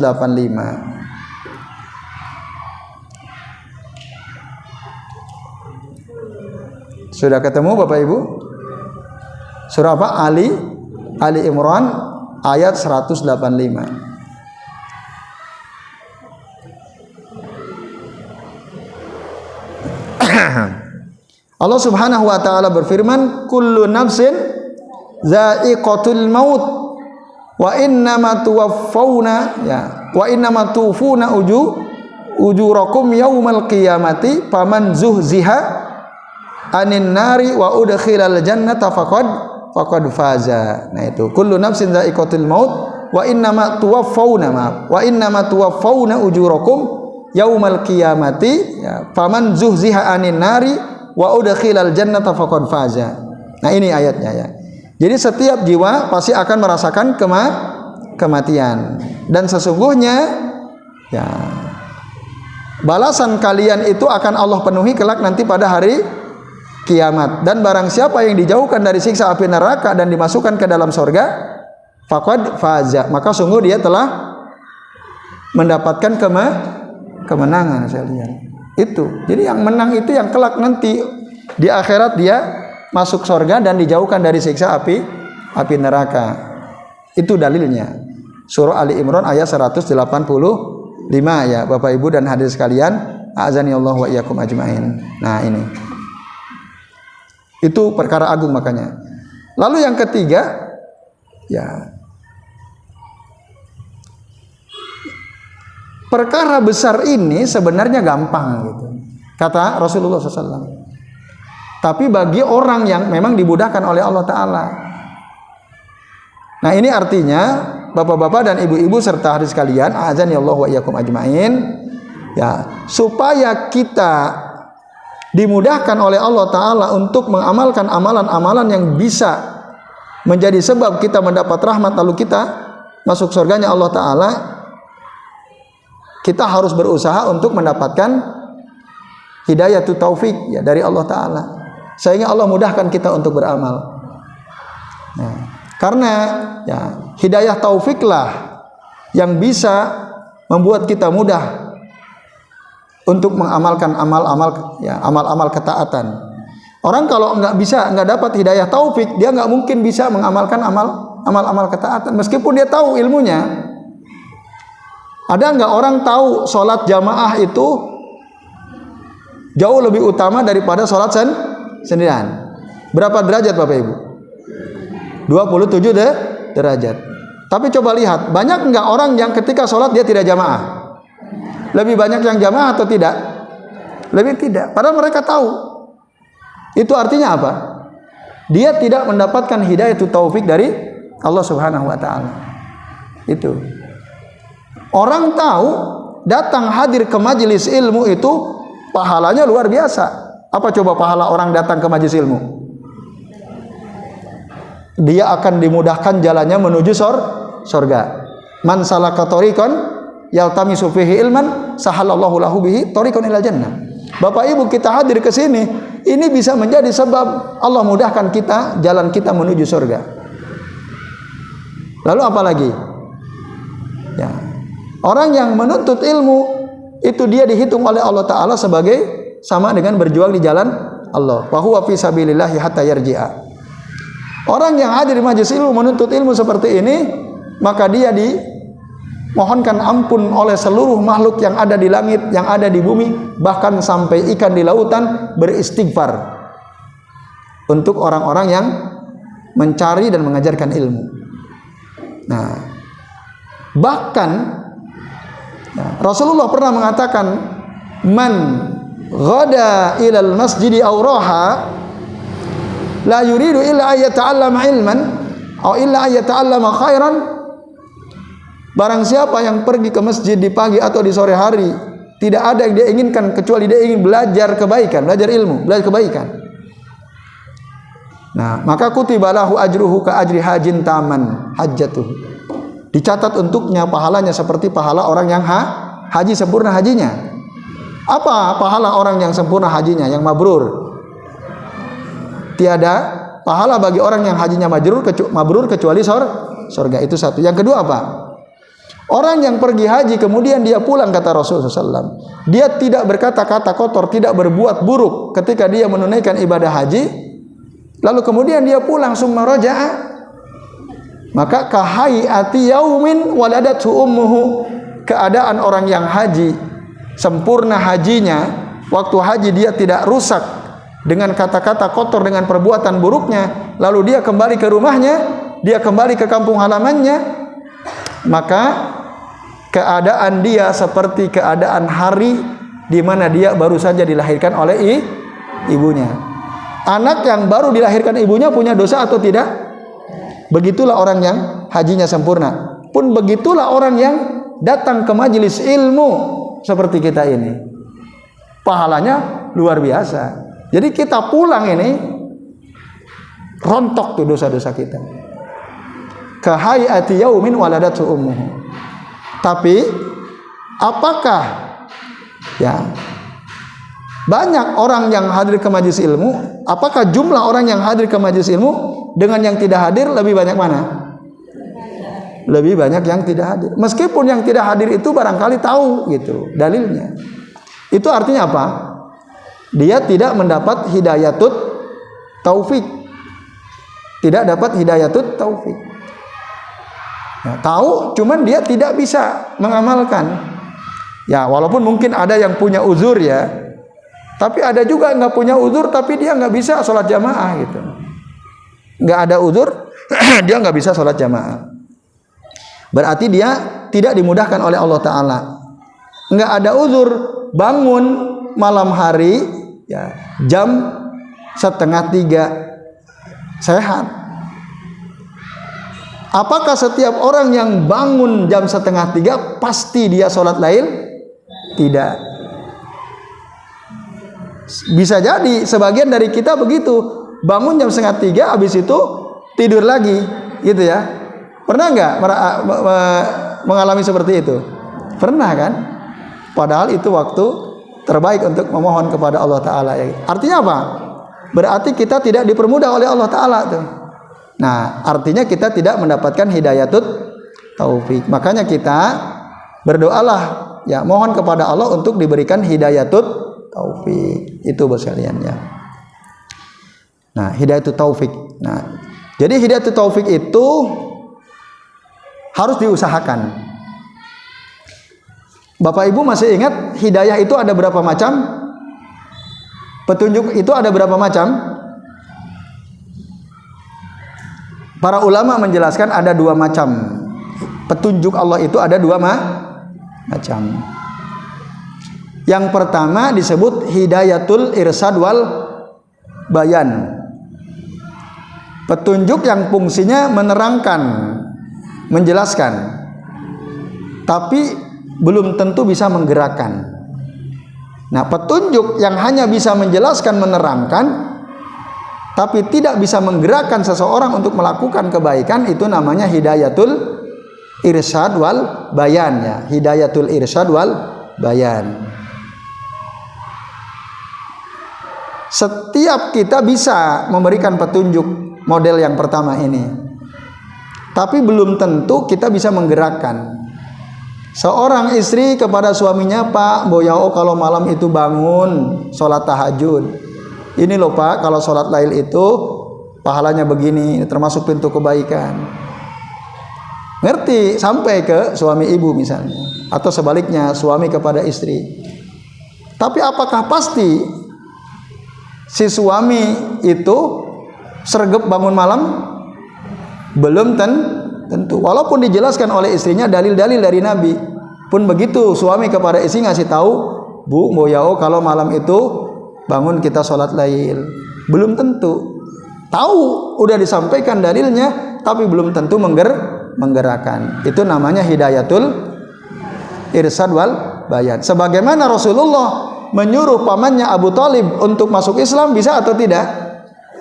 Sudah ketemu Bapak Ibu? Surah apa? Ali Imran ayat 185. Allah Subhanahu wa taala berfirman, kullu nafsin za'iqatul maut wa innama tuwaffawna ya wa innama tuwfuna ujurakum yaumal qiyamati faman zuhziha anin nari wa udkhilal jannata faqad faza. Nah, itu kullu nafsin za'iqatul maut wa innama tuwaffawna ujurakum yaumal qiyamati ya faman zuhziha anin nari wa udkhilal jannata faqad faza. Nah, ini ayatnya ya. Jadi setiap jiwa pasti akan merasakan kematian, dan sesungguhnya ya balasan kalian itu akan Allah penuhi kelak nanti pada hari kiamat. Dan barang siapa yang dijauhkan dari siksa api neraka dan dimasukkan ke dalam surga, faqad faza, maka sungguh dia telah mendapatkan kemenangan sekalian. Itu. Jadi yang menang itu yang kelak nanti di akhirat dia masuk surga dan dijauhkan dari siksa api neraka. Itu dalilnya. Surah Ali Imran ayat 185 ya, Bapak Ibu dan hadirin sekalian, a'azani Allah wa iyyakum ajmain. Nah, ini. Itu perkara agung makanya. Lalu yang ketiga ya, perkara besar ini sebenarnya gampang gitu, kata Rasulullah SAW. Tapi bagi orang yang memang dimudahkan oleh Allah Ta'ala. Nah, ini artinya bapak-bapak dan ibu-ibu serta hadirin sekalian, a'azani Allah wa iyyakum ajmain ya, supaya kita dimudahkan oleh Allah Ta'ala untuk mengamalkan amalan-amalan yang bisa menjadi sebab kita mendapat rahmat lalu kita masuk surganya Allah Ta'ala, kita harus berusaha untuk mendapatkan hidayah taufik ya dari Allah Ta'ala, sehingga Allah mudahkan kita untuk beramal. Nah, karena ya hidayah taufiklah yang bisa membuat kita mudah untuk mengamalkan amal-amal ketaatan. Orang kalau nggak dapat hidayah taufik, dia nggak mungkin bisa mengamalkan amal ketaatan meskipun dia tahu ilmunya. Ada nggak orang tahu sholat jamaah itu jauh lebih utama daripada sholat sendirian? Berapa derajat Bapak Ibu? 27 derajat. Tapi coba lihat, banyak nggak orang yang ketika sholat dia tidak jamaah? Lebih banyak yang jamaah atau tidak? Lebih tidak. Padahal mereka tahu. Itu artinya apa? Dia tidak mendapatkan hidayah taufik dari Allah Subhanahu wa taala. Itu. Orang tahu datang hadir ke majelis ilmu itu pahalanya luar biasa. Apa coba pahala orang datang ke majelis ilmu? Dia akan dimudahkan jalannya menuju surga. Man salaka thoriqan yaltamisu fihi ilman sahalallahu lahu bihi thoriqan ilal jannah. Bapak Ibu, kita hadir ke sini, ini bisa menjadi sebab Allah mudahkan kita jalan kita menuju surga. Lalu apa lagi? Ya. Orang yang menuntut ilmu itu dia dihitung oleh Allah Ta'ala sebagai sama dengan berjuang di jalan Allah. Wa huwa fi sabilillahi hatta yarji'a. Orang yang hadir di majelis ilmu menuntut ilmu seperti ini, maka dia dimohonkan ampun oleh seluruh makhluk yang ada di langit, yang ada di bumi, bahkan sampai ikan di lautan beristighfar untuk orang-orang yang mencari dan mengajarkan ilmu. Nah, bahkan Rasulullah pernah mengatakan, man ghada ilal masjidi aw raha la yuridu illa ayyata'allama ilman aw illa ayyata'allama khairan. Barang siapa yang pergi ke masjid di pagi atau di sore hari, tidak ada yang dia inginkan kecuali dia ingin belajar kebaikan, belajar ilmu, belajar kebaikan. Nah, maka kutiba lahu ajruhu ka ajri hajin taman hajjatuhu. Dicatat untuknya pahalanya seperti pahala orang yang haji sempurna hajinya. Apa pahala orang yang sempurna hajinya, yang mabrur? Tiada pahala bagi orang yang hajinya mabrur kecuali surga. Itu satu. Yang kedua apa? Orang yang pergi haji kemudian dia pulang, kata Rasulullah SAW, dia tidak berkata-kata kotor, tidak berbuat buruk ketika dia menunaikan ibadah haji, lalu kemudian dia pulang summa raja'a, maka kahayati yaumin waladatu ummuhu, keadaan orang yang haji sempurna hajinya, waktu haji dia tidak rusak dengan kata-kata kotor, dengan perbuatan buruknya, lalu dia kembali ke rumahnya, dia kembali ke kampung halamannya, maka keadaan dia seperti keadaan hari di mana dia baru saja dilahirkan oleh ibunya. Anak yang baru dilahirkan ibunya punya dosa atau tidak? Begitulah orang yang hajinya sempurna. Pun begitulah orang yang datang ke majelis ilmu seperti kita ini. Pahalanya luar biasa. Jadi kita pulang ini rontok tuh dosa-dosa kita. Kahayati yaumin waladatu ummuhu. Tapi apakah banyak orang yang hadir ke majelis ilmu? Apakah jumlah orang yang hadir ke majelis ilmu dengan yang tidak hadir lebih banyak mana? Lebih banyak yang tidak hadir. Meskipun yang tidak hadir itu barangkali tahu gitu dalilnya. Itu artinya apa? Dia tidak mendapat hidayatut taufik. Tidak dapat hidayatut taufik. Ya, tahu, cuman dia tidak bisa mengamalkan. Ya, walaupun mungkin ada yang punya uzur ya, tapi ada juga nggak punya uzur, tapi dia nggak bisa sholat jamaah gitu. Nggak ada uzur, dia nggak bisa sholat jamaah. Berarti dia tidak dimudahkan oleh Allah Ta'ala. Nggak ada uzur, bangun malam hari ya, jam 2:30 sehat. Apakah setiap orang yang bangun jam 2:30 pasti dia sholat lail? Tidak. Bisa jadi sebagian dari kita begitu, bangun jam 2:30 habis itu tidur lagi gitu ya. Pernah nggak mengalami seperti itu? Pernah kan? Padahal itu waktu terbaik untuk memohon kepada Allah Ta'ala. Artinya apa? Berarti kita tidak dipermudah oleh Allah Ta'ala tuh. Nah, artinya kita tidak mendapatkan hidayatut taufik. Makanya kita berdoalah ya, mohon kepada Allah untuk diberikan hidayatut taufik. Itu bos kalian ya. Nah, hidayatut taufik. Nah, jadi hidayatut taufik itu harus diusahakan. Bapak Ibu masih ingat hidayah itu ada berapa macam? Petunjuk itu ada berapa macam? Para ulama menjelaskan ada 2 macam. Petunjuk Allah itu ada 2 macam. Yang pertama disebut hidayatul irsad wal bayan. Petunjuk yang fungsinya menerangkan, menjelaskan. Tapi belum tentu bisa menggerakkan. Nah, petunjuk yang hanya bisa menjelaskan, menerangkan, tapi tidak bisa menggerakkan seseorang untuk melakukan kebaikan, itu namanya hidayatul irsyad wal bayan, ya. Hidayatul irsyad wal bayan. Setiap kita bisa memberikan petunjuk model yang pertama ini, tapi belum tentu kita bisa menggerakkan. Seorang istri kepada suaminya, Pak, boyao kalau malam itu bangun sholat tahajud. Ini loh Pak, kalau sholat lail itu pahalanya begini, termasuk pintu kebaikan. Ngerti sampai ke suami ibu misalnya, atau sebaliknya suami kepada istri. Tapi apakah pasti si suami itu sregep bangun malam? Belum tentu. Walaupun dijelaskan oleh istrinya dalil-dalil dari Nabi, pun begitu suami kepada istri ngasih tahu, Bu, boyao kalau malam itu bangun kita sholat lail. Belum tentu. Tahu, udah disampaikan dalilnya, tapi belum tentu menggerakkan. Itu namanya hidayatul irsyad wal bayan. Sebagaimana Rasulullah menyuruh pamannya Abu Thalib untuk masuk Islam, bisa atau tidak?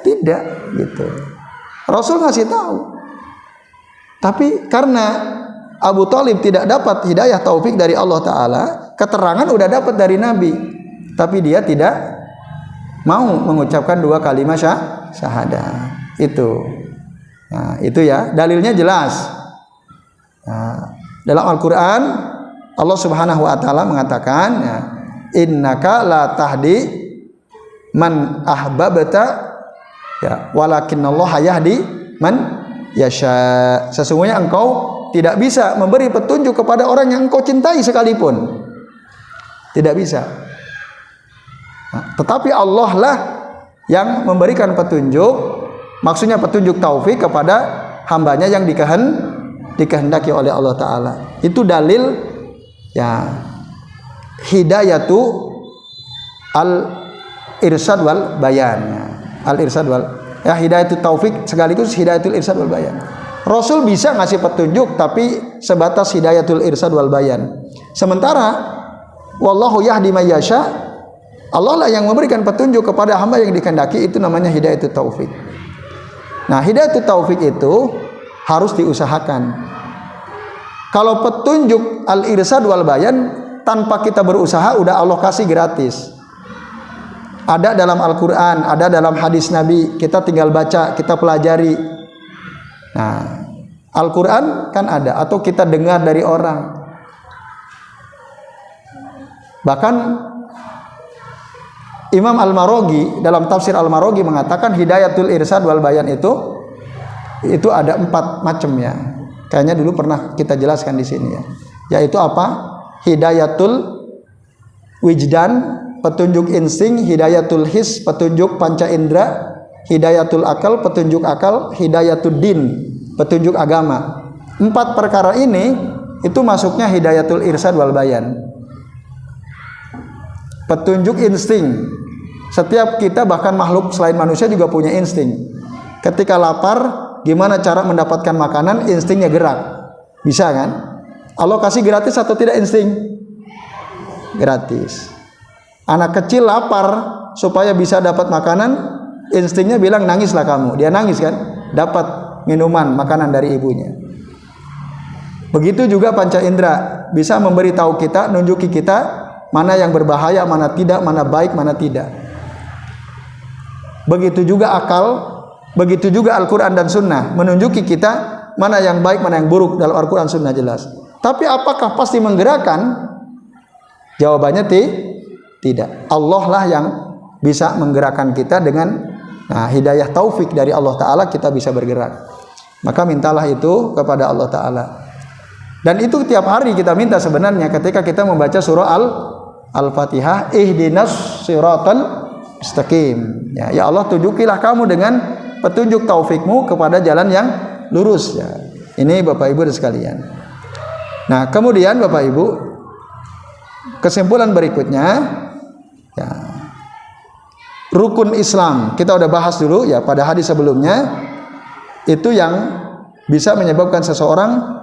Tidak, gitu. Rasul ngasih tahu. Tapi karena Abu Thalib tidak dapat hidayah taufik dari Allah Ta'ala, keterangan udah dapat dari Nabi, tapi dia tidak mau mengucapkan dua kalimat syahadat. Itu. Nah, itu ya, dalilnya jelas. Nah, dalam Al-Quran Allah Subhanahu wa Ta'ala mengatakan, ya, innaka la tahdi man ahbabta, ya, walakinnallaha yahdi man yasha. Sesungguhnya engkau tidak bisa memberi petunjuk kepada orang yang engkau cintai sekalipun. Tidak bisa. Nah, tetapi Allah lah yang memberikan petunjuk, maksudnya petunjuk taufik kepada hambanya yang dikehendaki oleh Allah Ta'ala. Itu dalil, ya, hidayatu al-irsyad wal bayan, ya. Al-irsyad wal, ya, hidayatul taufik sekaligus hidayatul irsyad wal bayan. Rasul bisa ngasih petunjuk tapi sebatas hidayatul irsyad wal bayan. Sementara wallahu yahdi may yasha, Allah lah yang memberikan petunjuk kepada hamba yang dikehendaki, itu namanya hidayatul taufik. Nah, hidayatul taufik itu harus diusahakan. Kalau petunjuk al-irsyad wal bayan tanpa kita berusaha udah Allah kasih gratis. Ada dalam Al-Quran, ada dalam hadis Nabi, kita tinggal baca, kita pelajari. Nah, Al-Quran kan ada, atau kita dengar dari orang. Bahkan Imam Al-Maraghi dalam tafsir Al-Maraghi mengatakan hidayatul irsyad wal bayan itu ada 4 macam, ya. Kayaknya dulu pernah kita jelaskan di sini, ya. Yaitu apa? Hidayatul wijdan, petunjuk insting; hidayatul his, petunjuk panca indera; hidayatul akal, petunjuk akal; hidayatul din, petunjuk agama. 4 perkara ini itu masuknya hidayatul irsyad wal bayan. Petunjuk insting. Setiap kita, bahkan makhluk selain manusia juga punya insting. Ketika lapar, gimana cara mendapatkan makanan? Instingnya gerak. Bisa kan? Allah kasih gratis atau tidak insting? Gratis. Anak kecil lapar supaya bisa dapat makanan, instingnya bilang nangislah kamu. Dia nangis kan? Dapat minuman, makanan dari ibunya. Begitu juga panca indera bisa memberitahu kita, nunjuki kita mana yang berbahaya, mana tidak, mana baik, mana tidak. Begitu juga akal, begitu juga Al-Quran dan Sunnah menunjuki kita mana yang baik, mana yang buruk. Dalam Al-Quran Sunnah jelas. Tapi apakah pasti menggerakkan? Jawabannya tidak. Allah lah yang bisa menggerakkan kita dengan hidayah taufik dari Allah Ta'ala, kita bisa bergerak. Maka mintalah itu kepada Allah Ta'ala. Dan itu tiap hari kita minta sebenarnya ketika kita membaca surah Al-Fatihah, ihdinas siratal mustaqim. Ya Allah, tunjukilah kamu dengan petunjuk taufikmu kepada jalan yang lurus, ya. Ini Bapak Ibu dan sekalian. Nah, kemudian Bapak Ibu, kesimpulan berikutnya, ya, rukun Islam kita udah bahas dulu, ya, pada hadis sebelumnya. Itu yang bisa menyebabkan seseorang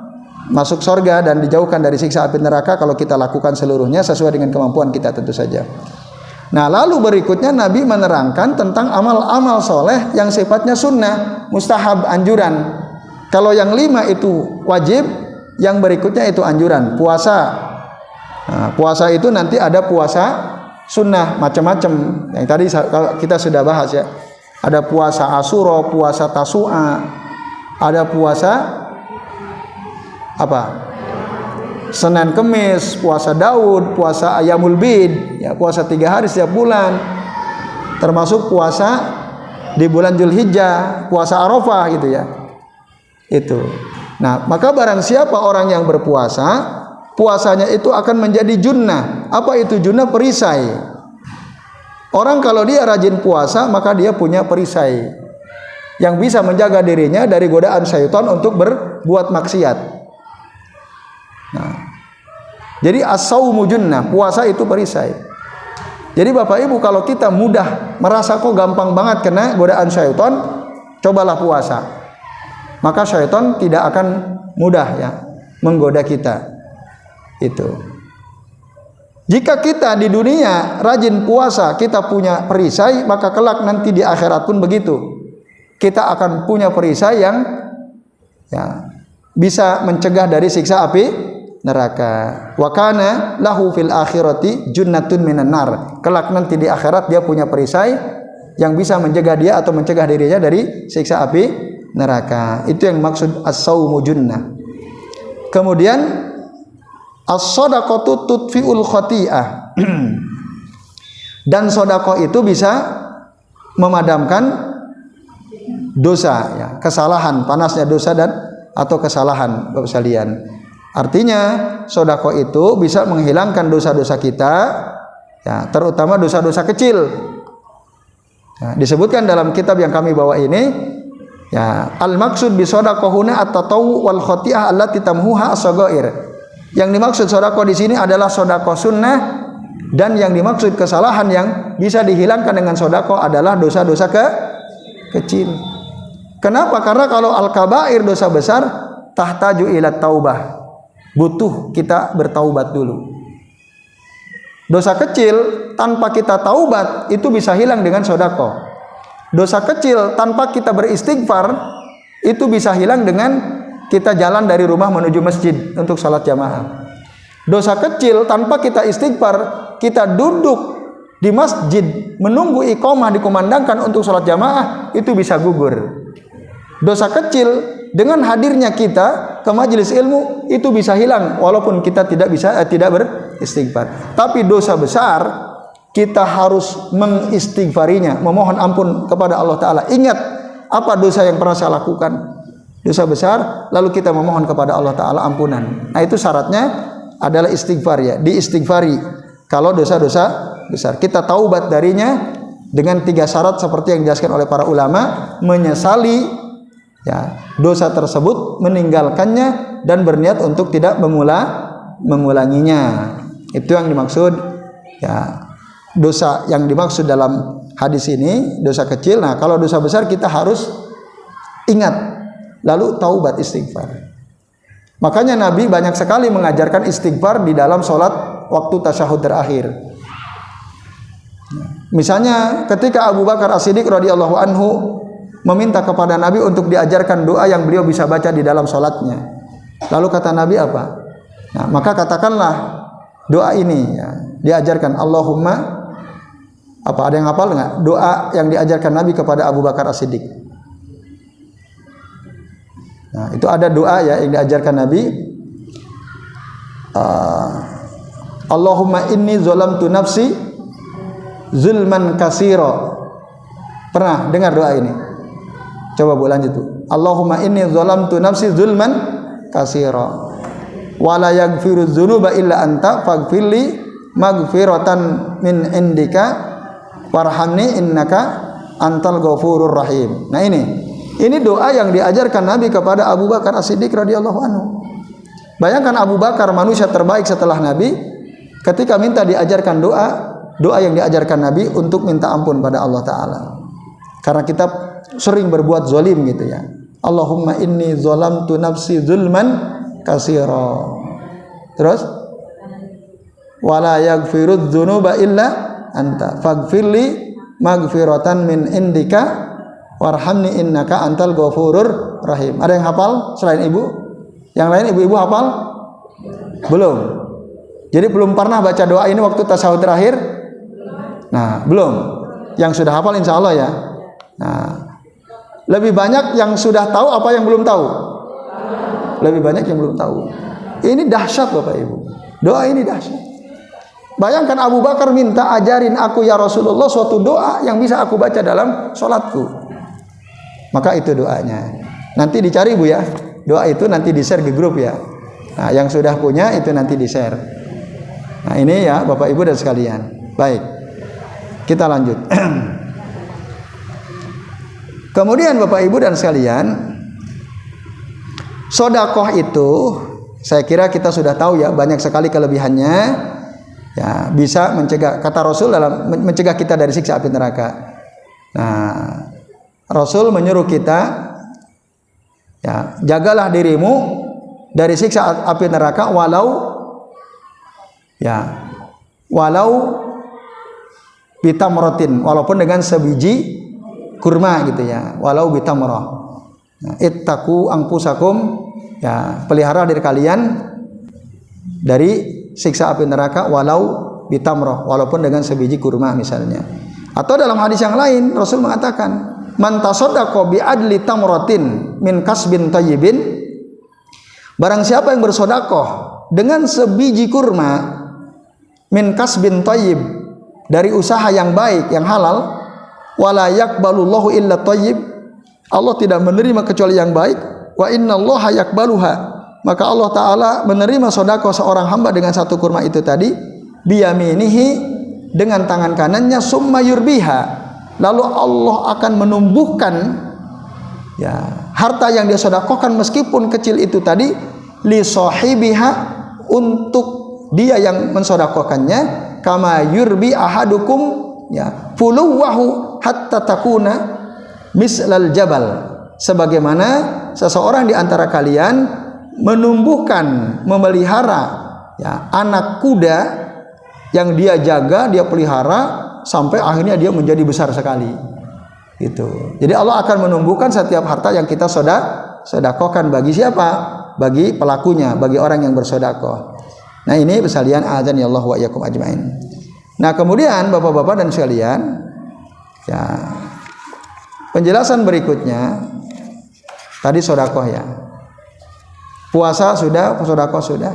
masuk surga dan dijauhkan dari siksa api neraka kalau kita lakukan seluruhnya sesuai dengan kemampuan kita tentu saja. Nah, lalu berikutnya Nabi menerangkan tentang amal-amal soleh yang sifatnya sunnah, mustahab, anjuran. Kalau yang 5 itu wajib, yang berikutnya itu anjuran. Puasa. Nah, puasa itu nanti ada puasa sunnah macam-macam. Yang tadi kita sudah bahas ya. Ada puasa Asyura, puasa Tasu'a, ada puasa apa? Senin Kemis, puasa Daud, puasa Ayyamul Bid, ya, puasa 3 hari setiap bulan, termasuk puasa di bulan Zulhijjah, puasa Arafah gitu ya. Itu. Nah, maka barang siapa orang yang berpuasa, puasanya itu akan menjadi junnah. Apa itu junnah? Perisai. Orang kalau dia rajin puasa, maka dia punya perisai yang bisa menjaga dirinya dari godaan syaitan untuk berbuat maksiat. Nah, jadi as-saumu junnah, puasa itu perisai. Jadi Bapak Ibu, kalau kita mudah merasa kok gampang banget kena godaan syaitan, cobalah puasa. Maka syaitan tidak akan mudah ya menggoda kita. Itu. Jika kita di dunia rajin puasa, kita punya perisai, maka kelak nanti di akhirat pun begitu. Kita akan punya perisai yang ya bisa mencegah dari siksa api neraka. Wa kana lahu fil akhirati junnatun minan nar. Kelak nanti di akhirat dia punya perisai yang bisa menjaga dia atau mencegah dirinya dari siksa api neraka. Itu yang maksud as-saumu junnah. Kemudian as-shadaqatu tudfi'ul khati'ah. Dan sedekah itu bisa memadamkan dosa ya, kesalahan, panasnya dosa dan atau kesalahan Bapak sekalian. Artinya sedekah itu bisa menghilangkan dosa-dosa kita ya, terutama dosa-dosa kecil. Ya, disebutkan dalam kitab yang kami bawa ini ya, al-maksud bi sedekah huna at-tatawu wal khati'ah allati tamhuha as-saghair. Yang dimaksud sedekah di sini adalah sedekah sunnah, dan yang dimaksud kesalahan yang bisa dihilangkan dengan sedekah adalah dosa-dosa kecil. Kenapa? Karena kalau al-kabair dosa besar tahtaju ila taubah. Butuh kita bertaubat dulu. Dosa kecil tanpa kita taubat itu bisa hilang dengan sedekah. Dosa kecil tanpa kita beristighfar itu bisa hilang dengan kita jalan dari rumah menuju masjid untuk salat jamaah. Dosa kecil tanpa kita istighfar, kita duduk di masjid menunggu iqamah dikumandangkan untuk salat jamaah, itu bisa gugur. Dosa kecil dengan hadirnya kita ke majelis ilmu itu bisa hilang walaupun kita tidak beristighfar. Tapi dosa besar kita harus mengistighfarinya, memohon ampun kepada Allah Ta'ala. Ingat apa dosa yang pernah saya lakukan, dosa besar, lalu kita memohon kepada Allah Ta'ala ampunan. Nah itu syaratnya adalah istighfar ya, diistighfari kalau dosa-dosa besar. Kita taubat darinya dengan 3 syarat seperti yang dijelaskan oleh para ulama: menyesali ya dosa tersebut, meninggalkannya, dan berniat untuk tidak mengulanginya. Itu yang dimaksud ya, dosa yang dimaksud dalam hadis ini dosa kecil. Nah kalau dosa besar kita harus ingat lalu taubat istighfar. Makanya Nabi banyak sekali mengajarkan istighfar di dalam sholat waktu tasyahud terakhir. Misalnya ketika Abu Bakar As-Siddiq radhiyallahu anhu meminta kepada Nabi untuk diajarkan doa yang beliau bisa baca di dalam sholatnya. Lalu kata Nabi apa? Nah, maka katakanlah doa ini ya, diajarkan. Allahumma apa, ada yang hafal nggak doa yang diajarkan Nabi kepada Abu Bakar As-Siddiq? Nah, itu ada doa ya yang diajarkan Nabi. Allahumma inni zolamtu nafsi zulman kasiro. Pernah dengar doa ini? Coba Bu lanjut tuh. Allahumma inni zolamtu nafsi zulman kasiro. Wa la yaghfiru dzunuba illa anta faghfirli maghfiratan min indika warhamni innaka antal ghafurur rahim. Nah ini doa yang diajarkan Nabi kepada Abu Bakar As-Siddiq radhiyallahu anhu. Bayangkan Abu Bakar manusia terbaik setelah Nabi, ketika minta diajarkan doa yang diajarkan Nabi untuk minta ampun pada Allah Ta'ala. Karena kita sering berbuat zalim gitu ya. Allahumma inni zalamtu nafsi zulman katsira. Terus wala yaghfirudz dzunuba illa anta faghfirli maghfiratan min indika warhamni innaka antal ghafurur rahim. Ada yang hafal selain ibu? Yang lain ibu-ibu hafal? Belum. Jadi belum pernah baca doa ini waktu tasyahud terakhir? Nah, belum. Yang sudah hafal insya Allah ya. Nah, lebih banyak yang sudah tahu apa yang belum tahu? Lebih banyak yang belum tahu. Ini dahsyat Bapak Ibu. Doa ini dahsyat. Bayangkan Abu Bakar minta ajarin aku ya Rasulullah suatu doa yang bisa aku baca dalam sholatku. Maka itu doanya. Nanti dicari Bu ya. Doa itu nanti di-share di grup ya. Nah, yang sudah punya itu nanti di-share. Nah, ini ya Bapak Ibu dan sekalian. Baik. Kita lanjut. Kemudian Bapak Ibu dan sekalian, sedekah itu saya kira kita sudah tahu ya, banyak sekali kelebihannya. Ya, bisa mencegah, kata Rasul dalam mencegah kita dari siksa api neraka. Nah, Rasul menyuruh kita ya, jagalah dirimu dari siksa api neraka walau bitamrotin, walaupun dengan sebiji kurma gitu ya, walau bitamroh. Nah, ittaqu anfusakum, ya, pelihara diri kalian dari siksa api neraka walau bitamroh, walaupun dengan sebiji kurma misalnya. Atau dalam hadis yang lain Rasul mengatakan, man tasaddaqa bi adli tamratin min kasbin thayyibin, barang siapa yang bersedekah dengan sebiji kurma min kasbin thayyib, dari usaha yang baik yang halal, wala yaqbalullahu illa thayyib, Allah tidak menerima kecuali yang baik, wa innallaha yaqbaluha, maka Allah Ta'ala menerima sedekah seorang hamba dengan satu kurma itu tadi, biyaminihi, dengan tangan kanannya, summa yurbiha, lalu Allah akan menumbuhkan ya, harta yang dia sedekahkan meskipun kecil itu tadi, li sahibiha, untuk dia yang mensedekahkannya, kama yurbi ahadukum ya fuluwahu hatta takuna mislal jabal, sebagaimana seseorang di antara kalian menumbuhkan, memelihara ya, anak kuda yang dia jaga, dia pelihara sampai akhirnya dia menjadi besar sekali. Itu. Jadi Allah akan menumbuhkan setiap harta yang kita sedekahkan. Bagi siapa? Bagi pelakunya, bagi orang yang bersedekah. Nah, ini sekalian, azan ya Allah wa iyyakum ajmain. Nah, kemudian Bapak-bapak dan sekalian, ya, penjelasan berikutnya tadi sedekah ya. Puasa sudah, sedekah sudah.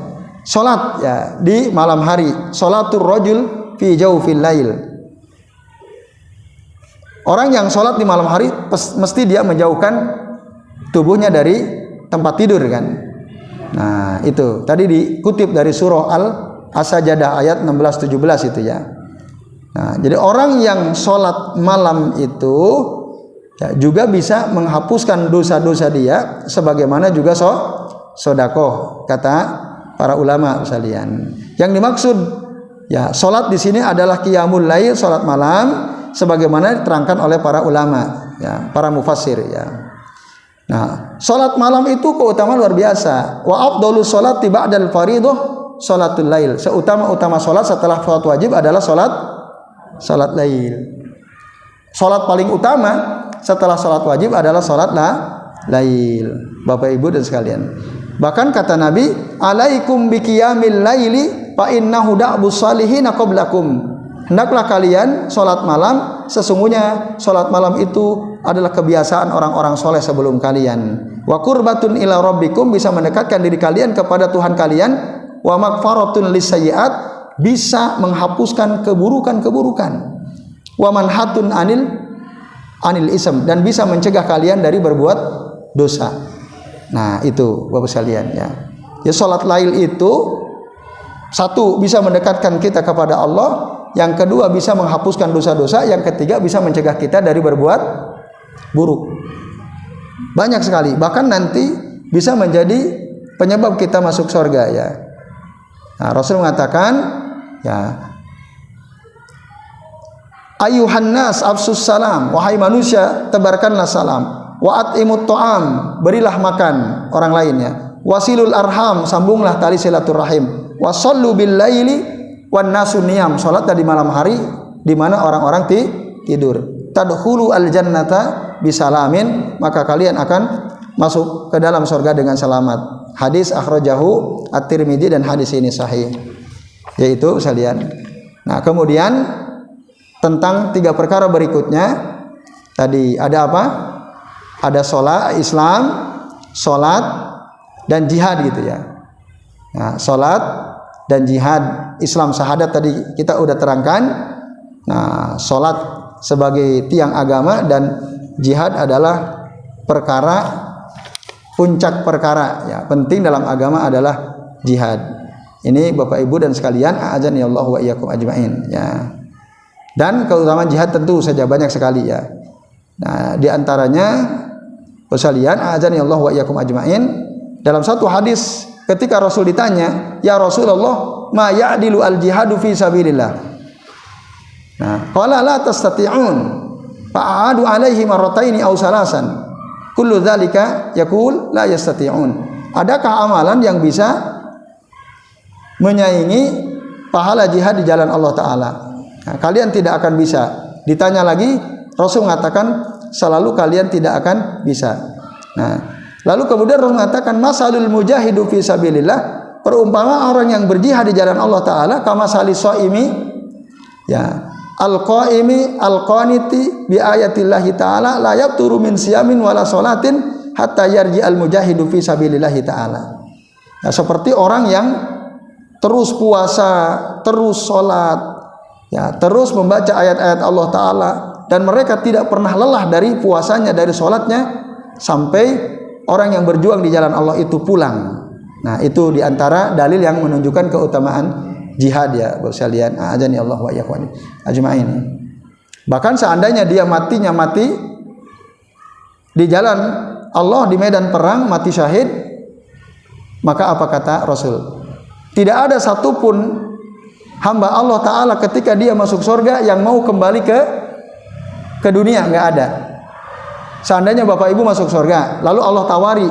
Salat ya di malam hari, salatul rajul fi jawfil lail. Orang yang salat di malam hari mesti dia menjauhkan tubuhnya dari tempat tidur kan. Nah, itu tadi dikutip dari surah As-Sajdah ayat 16-17 itu ya. Nah, jadi orang yang salat malam itu ya, juga bisa menghapuskan dosa-dosa dia, sebagaimana juga sedekah, kata para ulama sekalian. Yang dimaksud ya salat di sini adalah qiyamul lail, salat malam, sebagaimana diterangkan oleh para ulama ya, para mufassir ya. Nah, salat malam itu keutamaan luar biasa. Wa afdhalus sholati ba'dal fardhah salatul lail. Seutama-utama salat setelah salat wajib adalah salat lail. Salat paling utama setelah salat wajib adalah salat lail. Bapak Ibu dan sekalian. Bahkan kata Nabi, alaikum biqiyamil laili fa innahu da'bus salihin qablakum. Hendaklah kalian salat malam, sesungguhnya salat malam itu adalah kebiasaan orang-orang soleh sebelum kalian. Wa qurbatun ila rabbikum, bisa mendekatkan diri kalian kepada Tuhan kalian. Wa maghfaratun lisayyi'at, bisa menghapuskan keburukan-keburukan. Wa manhatun anil ism, dan bisa mencegah kalian dari berbuat dosa. Nah, itu Bapak sekalian ya. Ya, salat lail itu satu bisa mendekatkan kita kepada Allah, yang kedua bisa menghapuskan dosa-dosa, yang ketiga bisa mencegah kita dari berbuat buruk. Banyak sekali, bahkan nanti bisa menjadi penyebab kita masuk surga ya. Nah, Rasul mengatakan ya, ayuhan nas afsus salam, wahai manusia tebarkanlah salam, wa at'imut ta'am, berilah makan orang lainnya, Wasilul arham, sambunglah tali silaturahim. Wasallu bil laili wan nasu niyam, salat di malam hari di mana orang-orang tidur. Tadkhulu al jannata bisalamin, maka kalian akan masuk ke dalam surga dengan selamat. Hadis akhrajahu At-Tirmidzi dan hadis ini sahih. Yaitu sekalian. Nah, kemudian tentang 3 perkara berikutnya tadi ada apa? Ada sholat Islam, sholat dan jihad gitu ya. Nah, sholat dan jihad, Islam syahadat tadi kita udah terangkan. Nah, sholat sebagai tiang agama dan jihad adalah perkara puncak perkara ya. Penting dalam agama adalah jihad. Ini Bapak Ibu dan sekalian, a'adzani Allah wa iyyakum ajmain ya. Dan keutamaan jihad tentu saja banyak sekali ya. Nah, di antaranya sekalian, a'adzani Allah wa iyyakum ajmain, dalam satu hadis ketika Rasul ditanya, "Ya Rasulullah, ma ya'dilu al-jihadu fi sabilillah?" Nah, qala la tastati'un. Fa'adu alaihi marrataini aw salasan. Kullu dzalika yaqul la yastati'un. Adakah amalan yang bisa menyaingi pahala jihad di jalan Allah Ta'ala? Nah, kalian tidak akan bisa. Ditanya lagi, Rasul mengatakan selalu kalian tidak akan bisa. Nah, lalu kemudian Rasul mengatakan masalul mujahidu fi sabilillah, perumpamaan orang yang berjihad di jalan Allah Ta'ala kama salis shaimi ya, al-qaimi al-qaniti bi ayatillahi ta'ala la yabturu min siyamin wala sholatin hatta yarji al-mujahidu fi sabilillahi ta'ala. Nah, seperti orang yang terus puasa, terus sholat ya, terus membaca ayat-ayat Allah Ta'ala, dan mereka tidak pernah lelah dari puasanya, dari sholatnya, sampai orang yang berjuang di jalan Allah itu pulang. Nah, itu diantara dalil yang menunjukkan keutamaan jihad ya, Bapak sekalian. A'adzani Allah wa iyyakum ajmain. Bahkan seandainya dia mati di jalan Allah di medan perang, mati syahid, maka apa kata Rasul? Tidak ada satupun hamba Allah Ta'ala ketika dia masuk surga yang mau kembali ke dunia, nggak ada. Seandainya Bapak Ibu masuk surga, lalu Allah tawari,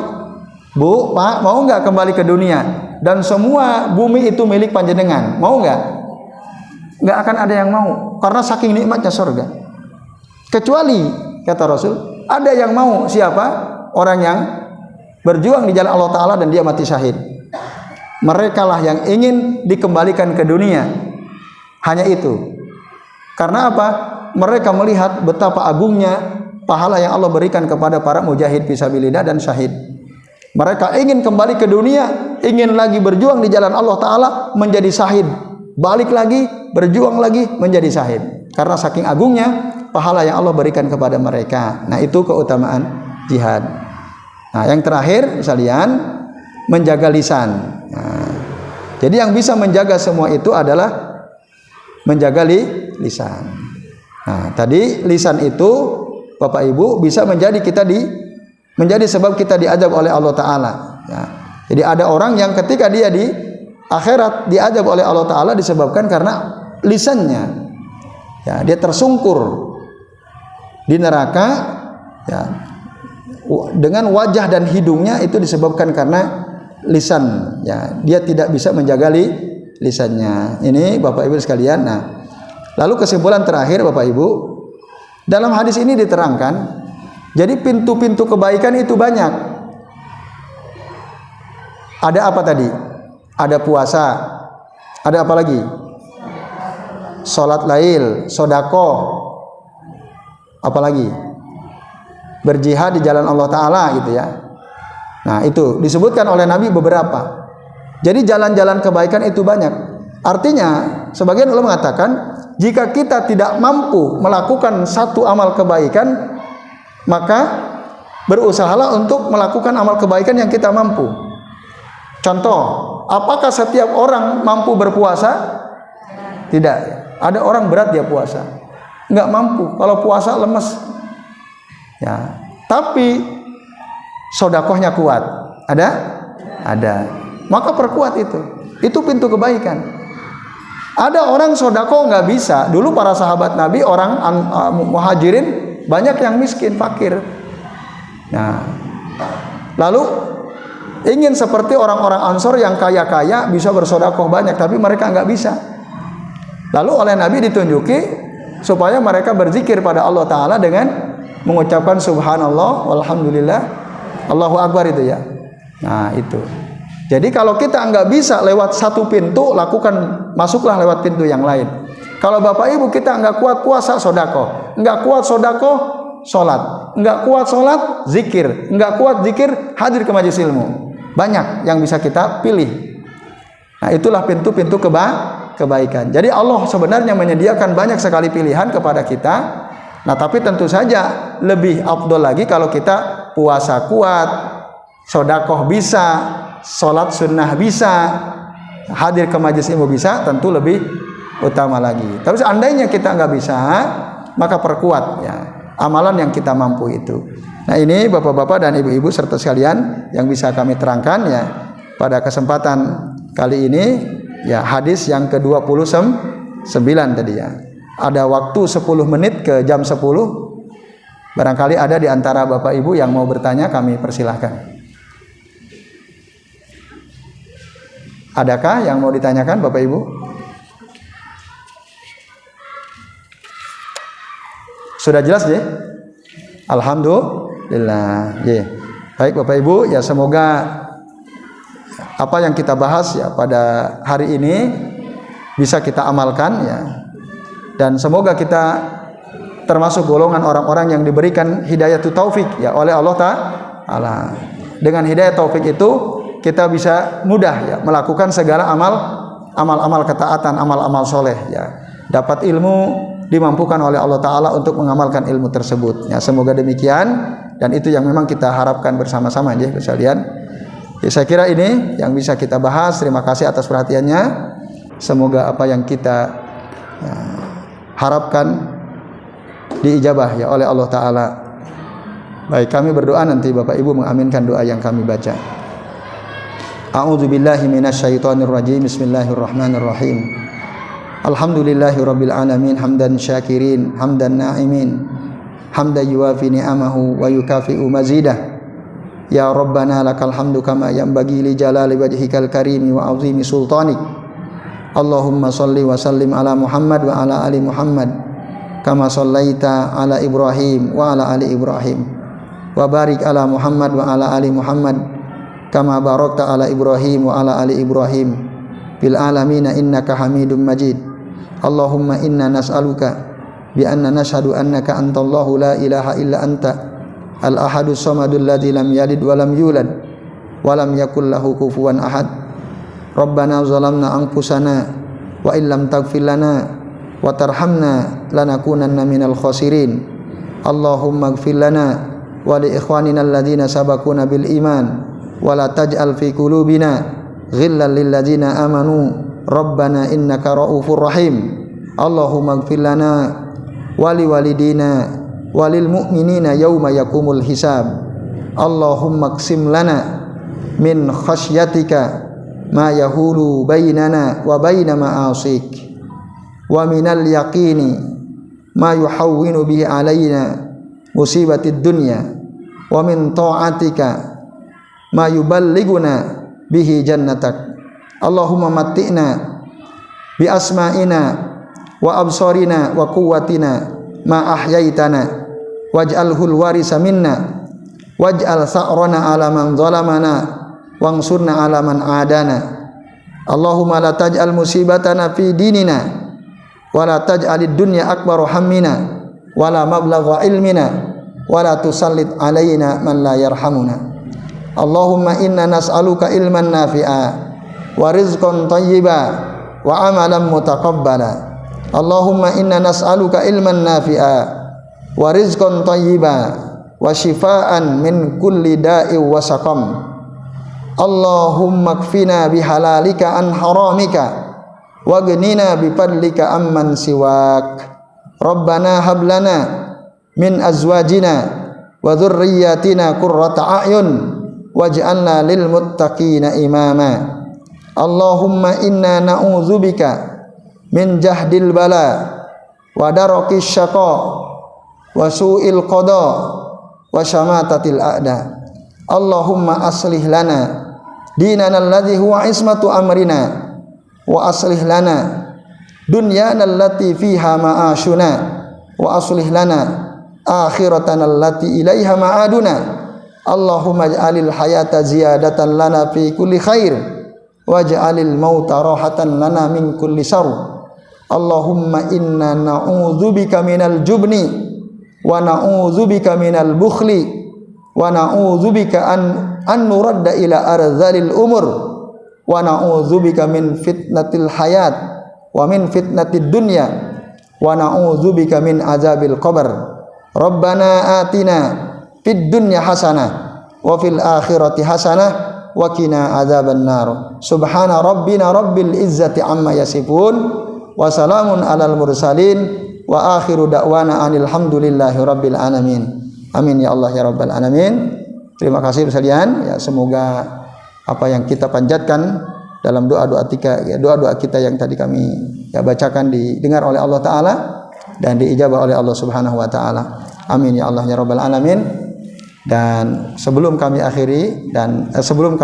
"Bu, Pak, mau nggak kembali ke dunia? Dan semua bumi itu milik panjenengan, mau nggak?" Nggak akan ada yang mau, karena saking nikmatnya surga. Kecuali, kata Rasul, ada yang mau. Siapa? Orang yang berjuang di jalan Allah Ta'ala dan dia mati syahid. Mereka lah yang ingin dikembalikan ke dunia. Hanya itu. Karena apa? Mereka melihat betapa agungnya pahala yang Allah berikan kepada para mujahid fisabilillah dan syahid. Mereka ingin kembali ke dunia, ingin lagi berjuang di jalan Allah Ta'ala menjadi syahid, balik lagi, berjuang lagi menjadi syahid. Karena saking agungnya pahala yang Allah berikan kepada mereka. Nah, itu keutamaan jihad. Nah, yang terakhir sekalian, menjaga lisan. Nah, jadi yang bisa menjaga semua itu adalah menjaga lisan. Nah, tadi lisan itu Bapak Ibu bisa menjadi sebab kita diazab oleh Allah Ta'ala ya. Jadi ada orang yang ketika dia di akhirat diazab oleh Allah Ta'ala disebabkan karena lisannya ya, dia tersungkur di neraka ya, dengan wajah dan hidungnya, itu disebabkan karena lisan ya, dia tidak bisa menjaga lisannya. Ini Bapak Ibu sekalian. Nah, lalu kesimpulan terakhir Bapak Ibu, dalam hadis ini diterangkan, jadi pintu-pintu kebaikan itu banyak. Ada apa tadi? Ada puasa. Ada apa lagi? Salat lail, sedekah. Apa lagi? Berjihad di jalan Allah Ta'ala gitu ya. Nah, itu disebutkan oleh Nabi beberapa. Jadi jalan-jalan kebaikan itu banyak. Artinya, sebagian ulama mengatakan, jika kita tidak mampu melakukan satu amal kebaikan, maka berusahalah untuk melakukan amal kebaikan yang kita mampu. Contoh, apakah setiap orang mampu berpuasa? Tidak. Ada orang berat dia puasa, nggak mampu. Kalau puasa lemes. Ya. Tapi sedekahnya kuat. Ada? Ada. Maka perkuat itu. Itu pintu kebaikan. Ada orang sedekah nggak bisa. Dulu para sahabat Nabi, orang muhajirin, banyak yang miskin, fakir. Nah, lalu ingin seperti orang-orang Ansor yang kaya-kaya bisa bersedekah banyak, tapi mereka enggak bisa. Lalu oleh Nabi ditunjuki supaya mereka berzikir pada Allah Ta'ala dengan mengucapkan subhanallah walhamdulillah Allahu Akbar itu ya. Nah itu. Jadi kalau kita enggak bisa lewat satu pintu, masuklah lewat pintu yang lain. Kalau Bapak Ibu kita enggak kuat puasa, sedekah. Enggak kuat sedekah, salat. Enggak kuat salat, zikir. Enggak kuat zikir, hadir ke majelis ilmu. Banyak yang bisa kita pilih. Nah, itulah pintu-pintu kebaikan. Jadi Allah sebenarnya menyediakan banyak sekali pilihan kepada kita. Nah, tapi tentu saja lebih afdol lagi kalau kita puasa kuat, sedekah bisa, salat sunnah bisa, hadir ke majelis ilmu bisa, tentu lebih utama lagi. Tapi seandainya kita nggak bisa, maka perkuat ya amalan yang kita mampu itu. Nah ini bapak-bapak dan ibu-ibu serta sekalian yang bisa kami terangkan ya pada kesempatan kali ini ya hadis yang ke-29 tadi ya. Ada waktu 10 menit ke jam 10. Barangkali ada di antara bapak ibu yang mau bertanya, kami persilahkan. Adakah yang mau ditanyakan bapak ibu? Sudah jelas ya? Alhamdulillah. Ya. Baik Bapak Ibu, ya semoga apa yang kita bahas ya pada hari ini bisa kita amalkan ya. Dan semoga kita termasuk golongan orang-orang yang diberikan hidayah taufik ya oleh Allah Ta'ala. Dengan hidayah taufik itu kita bisa mudah ya melakukan segala amal-amal ketaatan, amal-amal soleh ya. Dapat ilmu, dimampukan oleh Allah Ta'ala untuk mengamalkan ilmu tersebut ya, semoga demikian dan itu yang memang kita harapkan bersama-sama ya sekalian ya, saya kira ini yang bisa kita bahas. Terima kasih atas perhatiannya, semoga apa yang kita harapkan diijabah ya oleh Allah Ta'ala. Baik, kami berdoa, nanti Bapak Ibu mengaminkan doa yang kami baca. A'udzubillahi minasyaitonirrajim. Bismillahirrahmanirrahim. Alhamdulillahi rabbil alamin, hamdan syakirin, hamdan na'imin, hamdan yuwafi ni'amahu wa yukafi'u mazidah. Ya Rabbana lakal hamdu kama yanbaghi li jalali wajhikal karimi wa azimi sultanik. Allahumma salli wa sallim ala Muhammad wa ala ali Muhammad kama sallaita ala Ibrahim wa ala ali Ibrahim, wa barik ala Muhammad wa ala ali Muhammad kama barakta ala Ibrahim wa ala ali Ibrahim fil alamin innaka Hamidum Majid. Allahumma inna nas'aluka bi anna nashhadu annaka antallahu la ilaha illa anta al-ahadus samadul ladzi lam yalid wa lam yulad wa lam yakul lahu kufuwan ahad. Rabbana zalamna anfusana wa illam taghfir lana wa tarhamna lanakunanna minal khasirin. Allahumma ighfir lana wa li ikhwanina alladhina sabaquna bil iman wa la taj'al fi qulubina ghillan lil ladzina amanu Rabbana innaka ra'ufur rahim. Allahumma ighfir lana wa li walidina walil mu'minina yauma yakumul hisab. Allahumma qsim lana min khasyatika ma yahulu bainana wa baina ma'asik wa minal yaqini ma yuhawwinu bihi alaina musibatid dunya wa min ta'atika ma yuballighuna bihi jannatak. Allahumma matti'na bi asma'ina wa absarina wa quwwatina ma ahyaitana waj'alhul warisa minna waj'al sa'rana ala man zalamana wansurna ala man adana. Allahumma la taj'al musibatana fi dinina wa la taj'alid dunya akbar hammina wa la mablagha ilmina wa la tusallit alaina man la yarhamuna. Allahumma inna nas'aluka ilman nafi'a wa rizqan thayyiba wa amalan mutaqabbala. Allahumma inna nas'aluka ilman nafi'a wa rizqan thayyiba wa shifaan min kulli da'i wa saqam. Allahumma kfina bihalalika an haramika wa ghnina bifadlika amman siwak. Rabbana hab lana min azwajina wa dhurriyyatina qurrata a'yun waj'alna lil muttaqina imama. Allahumma inna na'udzubika min jahdil bala wa darakis syaqa wa su'il qada wa syamatatil a'da. Allahumma aslih lana dinana alladhi huwa ismatu amrina wa aslih lana dunyana allati fiha ma'ashuna wa aslih lana akhiratana allati ilaiha ma'aduna. Allahumma ij'alil hayata ziyadatan lana fi kulli khair waj'alil mauta rahatan lana min kulli syarr. Allahumma inna na'udzubika minal jubni wa na'udzubika minal bukhli wa na'udzubika an nuradda ila arzalil umur wa na'udzubika min fitnatil hayat wa min fitnatid dunya wa na'udzubika min azabil qabr. Rabbana atina fid dunya hasanah wa fil akhirati hasanah wa qina adzaban nar. Subhana rabbina rabbil izzati amma yasifun wa salamun alal mursalin wa akhiru da'wana anil hamdulillahi rabbil alamin. Amin ya Allah ya rabbal alamin. Terima kasih sekalian ya, semoga apa yang kita panjatkan dalam doa-doa kita yang tadi kami ya bacakan didengar oleh Allah taala dan diijabah oleh Allah Subhanahu wa taala. Amin ya Allah ya rabbal alamin. Dan sebelum kami akhiri dan sebelum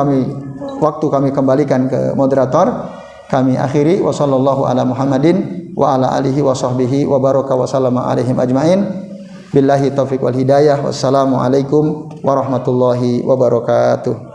waktu kami kembalikan ke moderator, kami akhiri wa sallallahu ala Muhammadin wa ala alihi wa sahbihi wa baraka wa sallama alaihim ajmain. Billahi taufiq wal hidayah. Wassalamu alaikum warahmatullahi wabarakatuh.